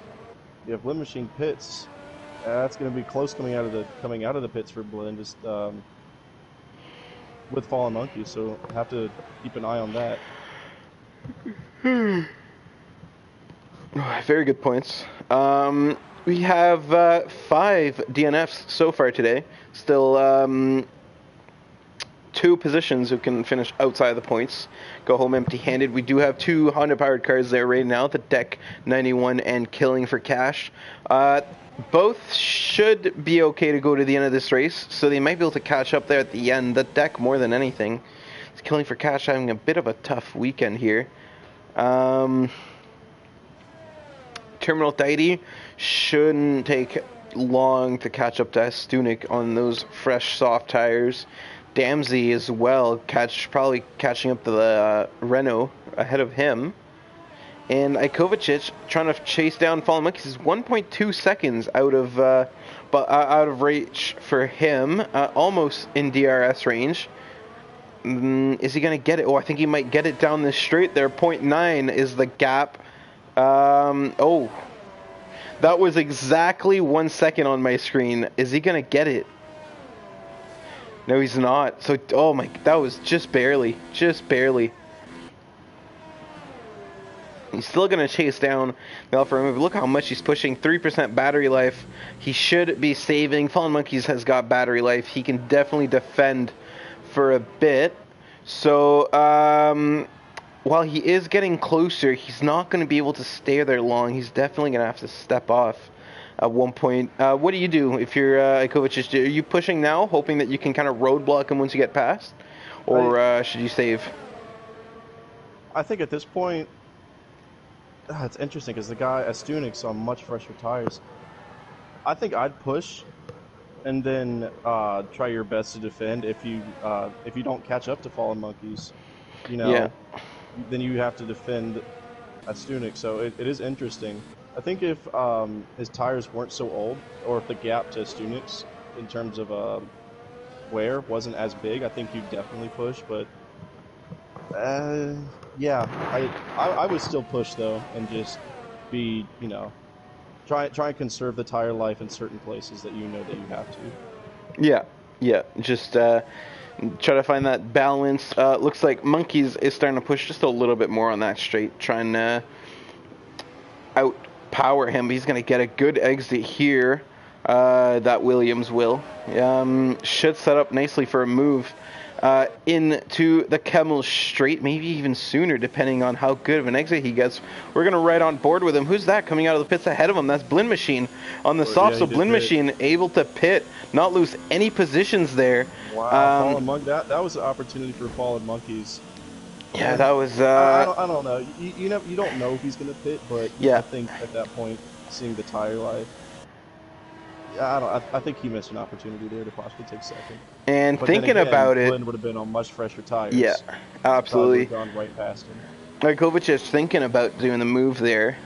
Yeah, if Blend Machine pits, that's going to be close coming out of the pits for Blend, just with Fallen Monkeys, so have to keep an eye on that. Very good points. We have 5 DNFs so far today. Still 2 positions who can finish outside of the points. Go home empty-handed. We do have 2 Honda-powered cars there right now, the Deck 91 and Killing for Cash. Both should be okay to go to the end of this race, so they might be able to catch up there at the end. The Deck more than anything. It's Killing for Cash having a bit of a tough weekend here. Terminal Deity shouldn't take long to catch up to Stunik on those fresh soft tires. Damsey as well, probably catching up to the Renault ahead of him. And Ikovacic trying to chase down Fallen Monkeys is 1.2 seconds out of reach for him, almost in DRS range. Is he going to get it? Oh, I think he might get it down this straight there. 0.9 is the gap. Oh, that was exactly 1 second on my screen. Is he going to get it? No, he's not. So, oh my, that was just barely. Just barely. He's still going to chase down the Alfa Romeo. Look how much he's pushing. 3% battery life. He should be saving. Fallen Monkeys has got battery life. He can definitely defend for a bit. So, while he is getting closer, he's not going to be able to stay there long. He's definitely going to have to step off at one point. What do you do if you're Ikovacic? Are you pushing now, hoping that you can kind of roadblock him once you get past? Or should you save? I think at this point, it's interesting because the guy at Stunik's on much fresher tires. I think I'd push and then try your best to defend. If you don't catch up to Fallen Monkeys, then you have to defend at Stunik. So it is interesting. I think if his tires weren't so old, or if the gap to Stunik's in terms of wear wasn't as big, I think you'd definitely push. But yeah, I would still push though, and just be try and conserve the tire life in certain places that you know that you have to. Yeah, just try to find that balance. Looks like Monkeys is starting to push just a little bit more on that straight, trying to outpower him. He's going to get a good exit here. That Williams will. Should set up nicely for a move into the Kemmel straight, maybe even sooner, depending on how good of an exit he gets. We're going to ride on board with him. Who's that coming out of the pits ahead of him? That's Blend Machine on the soft. Yeah, so Blend Machine able to pit, not lose any positions there. Wow, that was an opportunity for Fallen Monkeys. Yeah, that was. I don't know. You don't know if he's going to pit, but yeah, I think at that point, seeing the tire life, I think he missed an opportunity there to possibly take second. And but thinking about it, Blend would have been on much fresher tires. Yeah, absolutely. Gone right past him. Ikovacic thinking about doing the move there,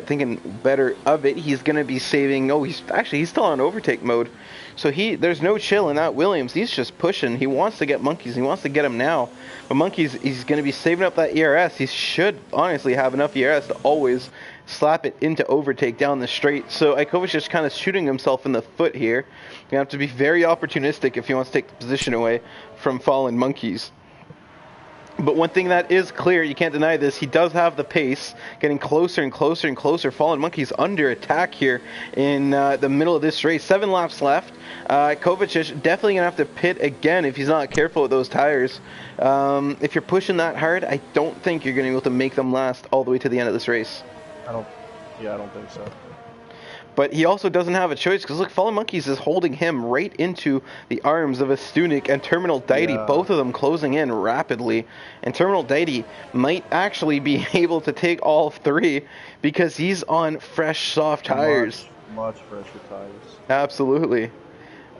thinking better of it. He's going to be saving. Oh, he's still on overtake mode, so there's no chill in that Williams. He's just pushing. He wants to get Monkeys. He wants to get him now. But Monkeys, he's going to be saving up that ERS. He should honestly have enough ERS to always slap it into overtake down the straight. So Ikovacic is kind of shooting himself in the foot here. You have to be very opportunistic if he wants to take the position away from Fallen Monkeys. But one thing that is clear, you can't deny this, he does have the pace, getting closer and closer and closer. Fallen Monkeys under attack here in the middle of this race. 7 laps left. Kovacic definitely going to have to pit again if he's not careful with those tires. If you're pushing that hard, I don't think you're going to be able to make them last all the way to the end of this race. I don't think so. But he also doesn't have a choice because look, Fallen Monkeys is holding him right into the arms of a Stunik and Terminal Deity, both of them closing in rapidly. And Terminal Deity might actually be able to take all 3 because he's on fresh, soft tires. Much fresher tires. Absolutely.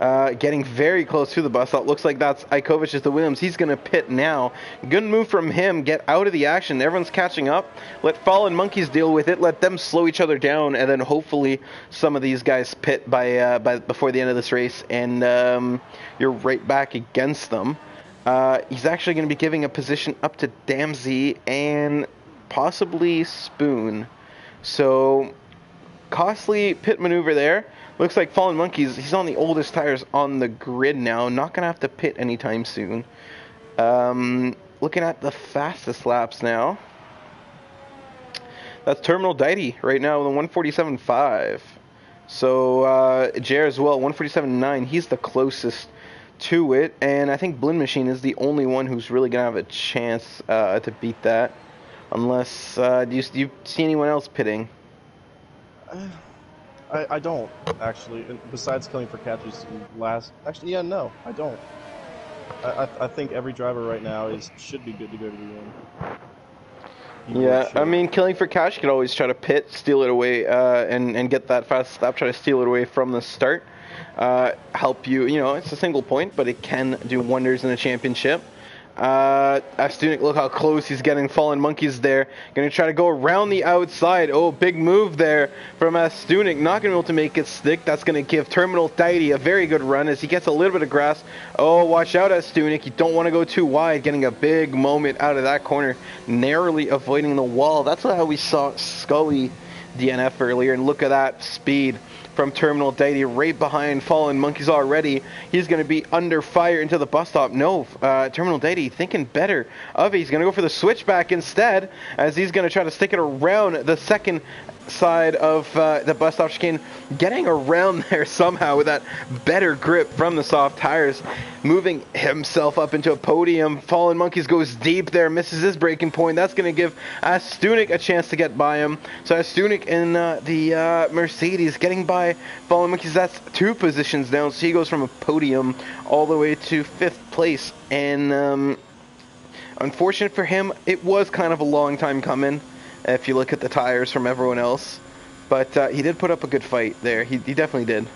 getting very close to the bus stop. Looks like that's Ikovic the Williams. He's going to pit now. Good move from him. Get out of the action. Everyone's catching up. Let Fallen Monkeys deal with it. Let them slow each other down, and then hopefully some of these guys pit by before the end of this race, and you're right back against them. He's actually going to be giving a position up to Damsey and possibly Spoon. So costly pit maneuver there. Looks like Fallen Monkeys, he's on the oldest tires on the grid now. Not going to have to pit anytime soon. Looking at the fastest laps now. That's Terminal Deity right now with a 147.5. So Jer as well, 147.9. He's the closest to it. And I think Blend Machine is the only one who's really going to have a chance to beat that. Unless, do you see anyone else pitting? I don't, actually. Besides killing for catches last... Actually, yeah, no, I don't. I think every driver right now should be good to go to the end. Yeah, I mean, killing for cash, you could always try to pit, steal it away, and get that fast lap, try to steal it away from the start. Help you, it's a single point, but it can do wonders in a championship. Astunic, look how close he's getting. Fallen Monkeys there. Going to try to go around the outside. Oh, big move there from Astunic. Not going to be able to make it stick. That's going to give Terminal Deity a very good run as he gets a little bit of grass. Oh, watch out, Astunic. You don't want to go too wide. Getting a big moment out of that corner. Narrowly avoiding the wall. That's how we saw Scully DNF earlier. And look at that speed from Terminal Deity right behind Fallen Monkeys already. He's going to be under fire into the bus stop. No, Terminal Deity thinking better of it. He's going to go for the switchback instead as he's going to try to stick it around the second side of the bus stop chicane, getting around there somehow with that better grip from the soft tires, moving himself up into a podium. Fallen Monkeys goes deep there, misses his braking point. That's going to give Astunic a chance to get by him. So Astunic in the Mercedes getting by Fallen Monkeys. That's 2 positions down, so he goes from a podium all the way to 5th place. And unfortunate for him, it was kind of a long time coming if you look at the tires from everyone else, but he did put up a good fight there. He definitely did.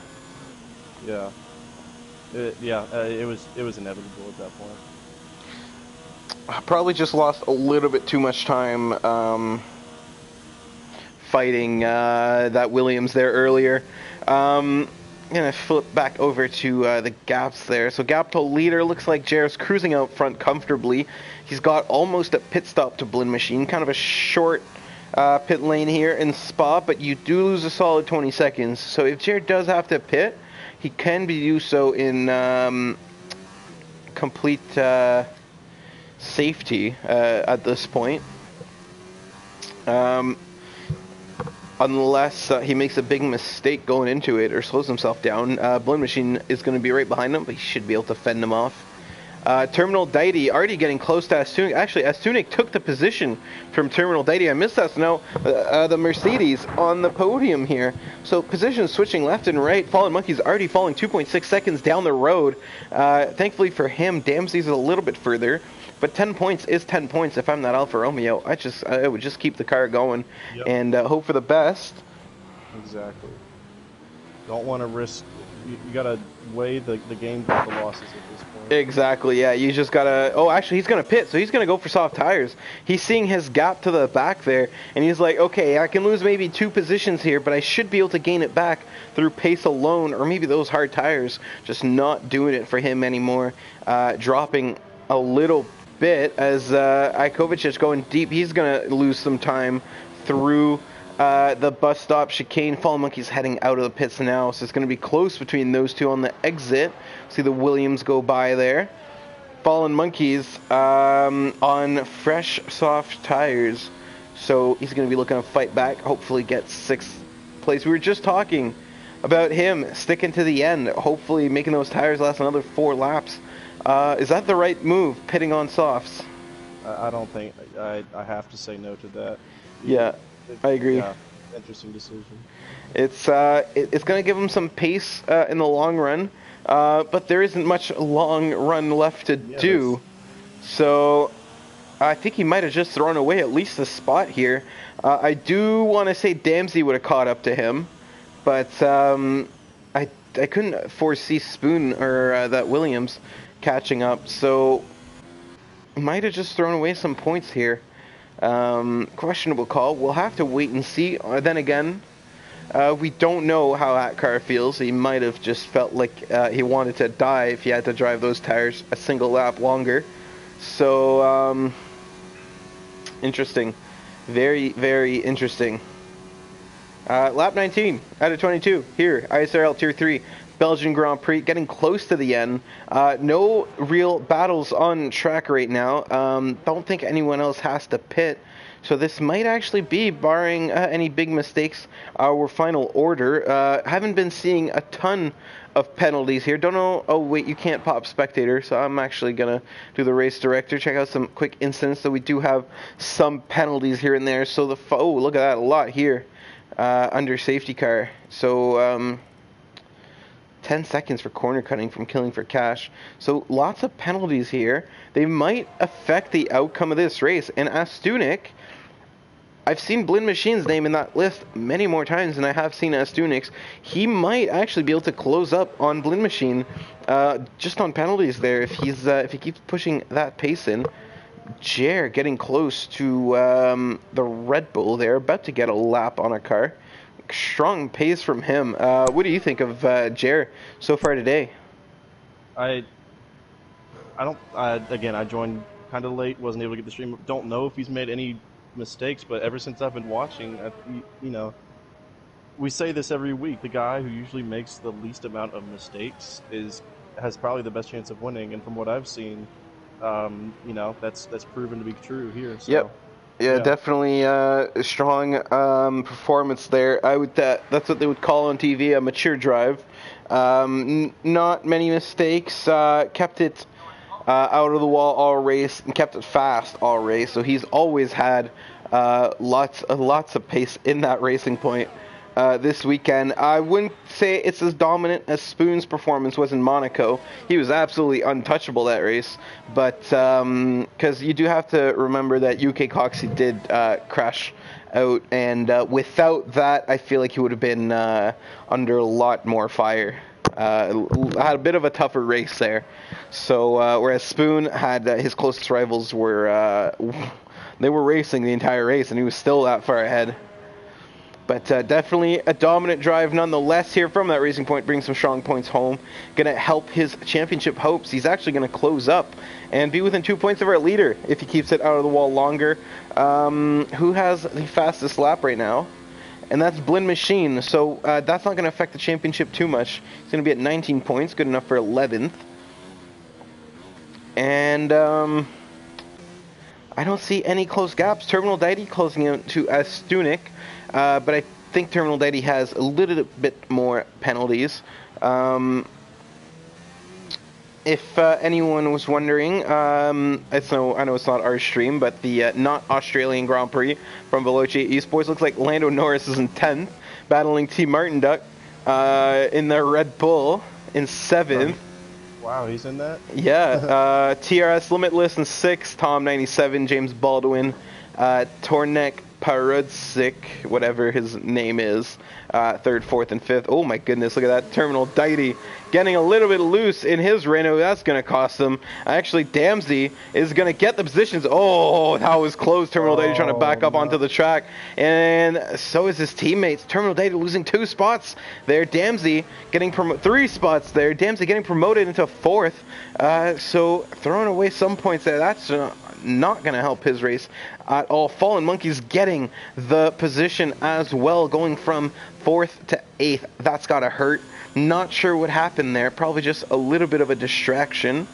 Yeah, it was inevitable at that point. Probably just lost a little bit too much time fighting that Williams there earlier. I'm gonna flip back over to the gaps there. So gap to leader, looks like Jared's cruising out front comfortably. He's got almost a pit stop to Blend Machine, kind of a short pit lane here in Spa, but you do lose a solid 20 seconds. So if Jared does have to pit, he can do so in complete safety at this point. Unless he makes a big mistake going into it or slows himself down. Blend Machine is going to be right behind him, but he should be able to fend him off. Terminal Deity already getting close to Astunic. Actually, Astunic took the position from Terminal Deity. I missed that. So now the Mercedes on the podium here. So position switching left and right. Fallen Monkeys already falling 2.6 seconds down the road. Thankfully for him, Damsey's a little bit further. But 10 points is 10 points if I'm not Alfa Romeo. I would just keep the car going and hope for the best. Exactly. Don't want to risk. You gotta weigh the gains with the losses at this point. Exactly, yeah. You just gotta... Oh, actually, he's gonna pit, so he's gonna go for soft tires. He's seeing his gap to the back there, and he's like, okay, I can lose maybe 2 positions here, but I should be able to gain it back through pace alone, or maybe those hard tires. Just not doing it for him anymore. Dropping a little bit as Ikovic is going deep. He's gonna lose some time through the bus stop chicane. Fallen Monkeys heading out of the pits now, so it's going to be close between those two on the exit. See the Williams go by there. Fallen Monkeys on fresh soft tires, so he's going to be looking to fight back, hopefully get 6th place. We were just talking about him sticking to the end, hopefully making those tires last another 4 laps. Is that the right move, pitting on softs? I don't think I have to say no to that. Yeah. I agree. Yeah, interesting decision. It's going to give him some pace in the long run, but there isn't much long run left to do. So I think he might have just thrown away at least a spot here. I do want to say Damsey would have caught up to him, but I couldn't foresee Spoon or that Williams catching up, so might have just thrown away some points here. Questionable call. We'll have to wait and see. Then again, we don't know how that car feels. He might have just felt like he wanted to die if he had to drive those tires a single lap longer. So, interesting. Very, very interesting. Lap 19 out of 22 here, ISRL Tier 3, Belgian Grand Prix, getting close to the end. No real battles on track right now. Don't think anyone else has to pit. So this might actually be, barring any big mistakes, our final order. Haven't been seeing a ton of penalties here. Don't know. Oh, wait, you can't pop spectator, so I'm actually going to do the race director. Check out some quick incidents. So we do have some penalties here and there. So oh, look at that, a lot here under safety car. So 10 seconds for corner cutting from killing for cash. So lots of penalties here. They might affect the outcome of this race. And Astunik, I've seen Blind Machine's name in that list many more times than I have seen Astunik's. He might actually be able to close up on Blind Machine just on penalties there if he keeps pushing that pace in. Jer getting close to the Red Bull there, about to get a lap on a car. Strong pace from him. What do you think of Jer so far today? I joined kind of late, wasn't able to get the stream. Don't know if he's made any mistakes, but ever since I've been watching, we say this every week. The guy who usually makes the least amount of mistakes has probably the best chance of winning. And from what I've seen, that's proven to be true here. So. Yep. Yeah, definitely a strong performance there. That's what they would call on TV a mature drive. Not many mistakes. Kept it out of the wall all race and kept it fast all race. So he's always had lots of pace in that racing point. This weekend, I wouldn't say it's as dominant as Spoon's performance was in Monaco. He was absolutely untouchable that race, but because you do have to remember that UK Coxie did crash out, and without that, I feel like he would have been under a lot more fire. Had a bit of a tougher race there. So whereas Spoon had his closest rivals were they were racing the entire race, and he was still that far ahead. But definitely a dominant drive nonetheless here from that racing point, brings some strong points home. Going to help his championship hopes. He's actually going to close up and be within 2 points of our leader if he keeps it out of the wall longer. Who has the fastest lap right now? And that's Blind Machine. So that's not going to affect the championship too much. He's going to be at 19 points, good enough for 11th. And I don't see any close gaps. Terminal Deity closing out to Astunik. But I think Terminal Deity has a little bit more penalties. If anyone was wondering, I know it's not our stream, but the not Australian Grand Prix from Veloce Esports looks like Lando Norris is in 10th, battling T. Martin Duck in the Red Bull in 7th. Wow, he's in that? Yeah. TRS Limitless in 6th, Tom 97, James Baldwin, Tornek Parudzik, whatever his name is, 3rd, 4th, and 5th. Oh my goodness, look at that. Terminal Deity getting a little bit loose in his Renault. That's going to cost him. Actually, Damsey is going to get the positions. Oh, that was close. Terminal Deity trying to back up onto the track. And so is his teammates. Terminal Deity losing 2 spots there. Damsey getting 3 spots there. Damsey getting promoted into 4th. So throwing away some points there. That's not going to help his race at all. Fallen Monkeys getting the position as well, going from 4th to 8th. That's got to hurt. Not sure what happened there. Probably just a little bit of a distraction.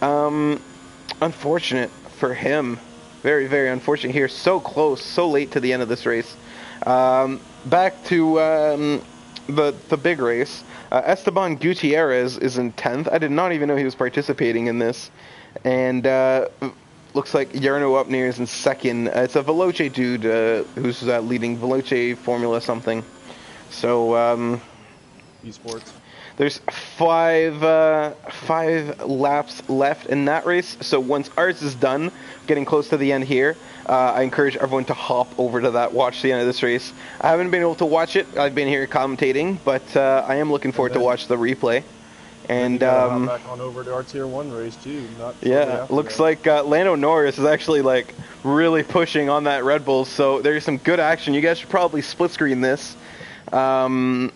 Unfortunate for him. Very, very unfortunate here. So close, so late to the end of this race. Back to the big race. Esteban Gutierrez is in 10th. I did not even know he was participating in this. And looks like Yarno Upnear is in 2nd. It's a Veloce dude who's leading Veloce Formula something. So Esports. There's 5 laps left in that race. So once ours is done, getting close to the end here, I encourage everyone to hop over to that, watch the end of this race. I haven't been able to watch it. I've been here commentating, but I am looking forward to watch the replay. And you gotta hop back on over to our Tier 1 race too. Looks like Lando Norris is actually like really pushing on that Red Bull, so there's some good action. You guys should probably split screen this. And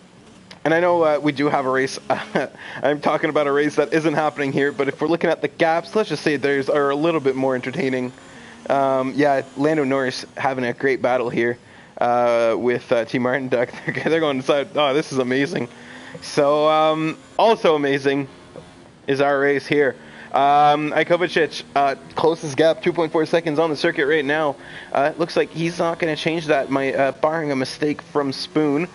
I know we do have a race. I'm talking about a race that isn't happening here, but if we're looking at the gaps, let's just say theirs are a little bit more entertaining. Yeah, Lando Norris having a great battle here with Team Martin Duck. They're going inside. Oh, this is amazing. So, also amazing is our race here. Ikovacic, closest gap, 2.4 seconds on the circuit right now. Looks like he's not going to change that, barring a mistake from Spoon.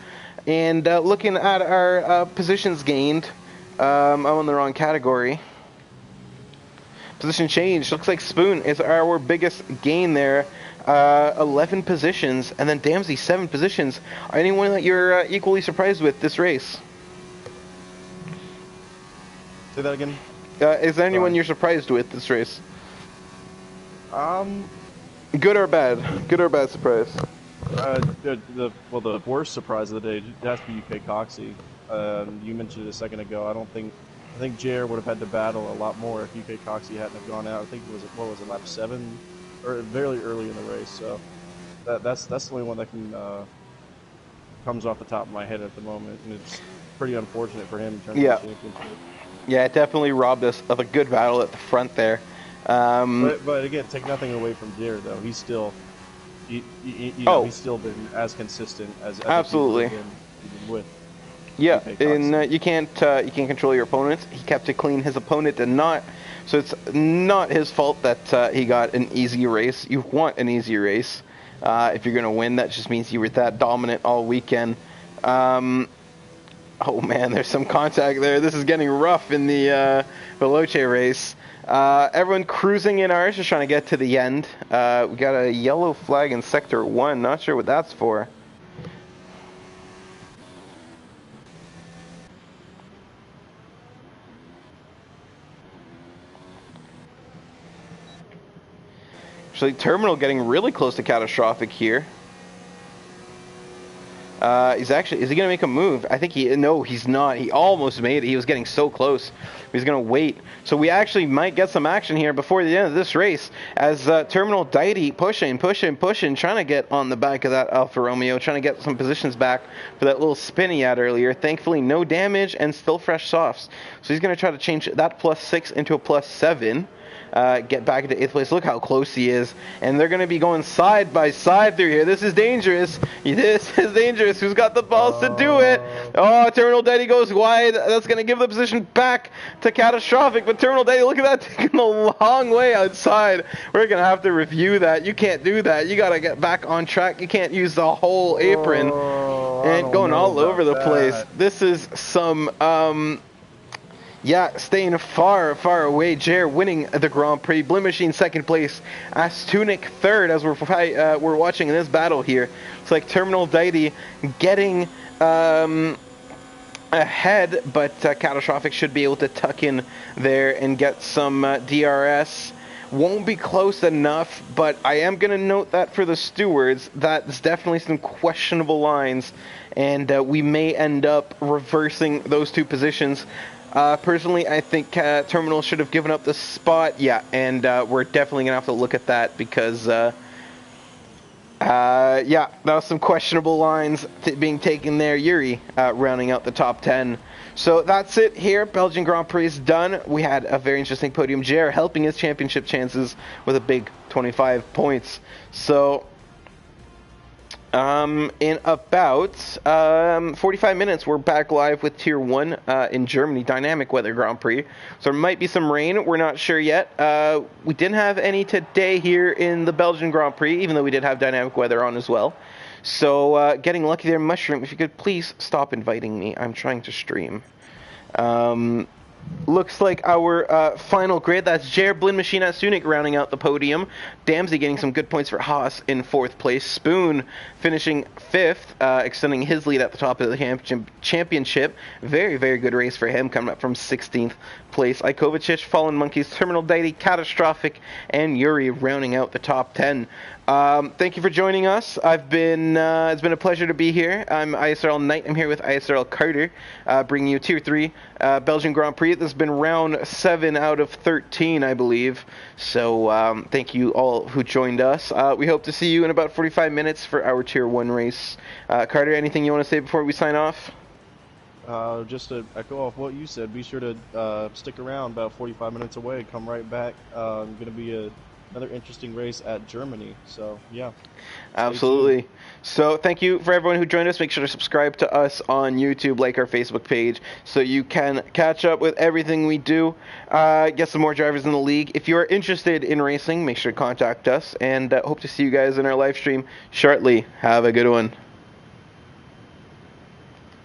And looking at our positions gained, I'm on the wrong category. Position change. Looks like Spoon is our biggest gain there. 11 positions, and then Damsey 7 positions. Anyone that you're equally surprised with this race? Say that again. Is there anyone you're surprised with this race? Good or bad? Good or bad surprise? The worst surprise of the day has to be UK Coxie. You mentioned it a second ago. I think JR would have had to battle a lot more if UK Coxie hadn't have gone out. I think it was lap 7, or very early in the race. So that's the only one that comes off the top of my head at the moment, and it's pretty unfortunate for him in terms of the championship. Yeah, it definitely robbed us of a good battle at the front there. But again, take nothing away from JR though. He's still, he's still been as consistent as absolutely been, even with. Yeah, and you can't control your opponents. He kept it clean. His opponent did not. So it's not his fault that he got an easy race. You want an easy race. If you're going to win, that just means you were that dominant all weekend. Oh man, there's some contact there. This is getting rough in the Veloce race. Everyone cruising in ours, just trying to get to the end. We got a yellow flag in Sector 1. Not sure what that's for. Actually, Terminal getting really close to catastrophic here. Is he going to make a move? I think no, he's not. He almost made it. He was getting so close. He's going to wait. So we actually might get some action here before the end of this race as Terminal Deity pushing, trying to get on the back of that Alfa Romeo, trying to get some positions back for that little spin he had earlier. Thankfully, no damage and still fresh softs. So he's going to try to change that +6 into a +7. Get back into 8th place. Look how close he is. And they're going to be going side by side through here. This is dangerous. This is dangerous. Who's got the balls to do it? Oh, Terminal Daddy goes wide. That's going to give the position back to Catastrophic. But Terminal Daddy, look at that, taking a long way outside. We're going to have to review that. You can't do that. You got to get back on track. You can't use the whole apron and going all over the place. This is some... yeah, staying far, far away. Jer winning the Grand Prix. Blue Machine 2nd place. Astunic 3rd as we're watching this battle here. It's like Terminal Deity getting ahead, but Catastrophic should be able to tuck in there and get some DRS. Won't be close enough, but I am going to note that for the stewards, that's definitely some questionable lines, and we may end up reversing those two positions. Personally, I think Terminal should have given up the spot. Yeah, and we're definitely going to have to look at that because, yeah, that was some questionable lines being taken there. Yuri rounding out the top 10. So that's it here. Belgian Grand Prix is done. We had a very interesting podium. Jer helping his championship chances with a big 25 points. So... in about 45 minutes, we're back live with Tier 1 in Germany, Dynamic Weather Grand Prix. So there might be some rain. We're not sure yet. We didn't have any today here in the Belgian Grand Prix, even though we did have Dynamic Weather on as well. So getting lucky there, Mushroom. If you could please stop inviting me. I'm trying to stream. Looks like our final grid, that's Jer, Blin Machine at Sunic rounding out the podium. Damsey getting some good points for Haas in 4th place. Spoon finishing 5th, extending his lead at the top of the championship. Very, very good race for him, coming up from 16th place. Ikovacic, Fallen Monkeys, Terminal Deity, Catastrophic, and Yuri rounding out the top 10. Thank you for joining us. It's been a pleasure to be here. I'm ISRL Knight. I'm here with ISRL Carter, bringing you Tier 3 Belgian Grand Prix. This has been round 7 out of 13, I believe. So thank you all who joined us. We hope to see you in about 45 minutes for our Tier 1 race. Carter, anything you want to say before we sign off? Just to echo off what you said, be sure to stick around about 45 minutes away. Come right back. Going to be another interesting race at Germany. So, yeah. Absolutely. So thank you for everyone who joined us. Make sure to subscribe to us on YouTube, like our Facebook page, so you can catch up with everything we do. Get some more drivers in the league. If you are interested in racing, make sure to contact us, and hope to see you guys in our live stream shortly. Have a good one.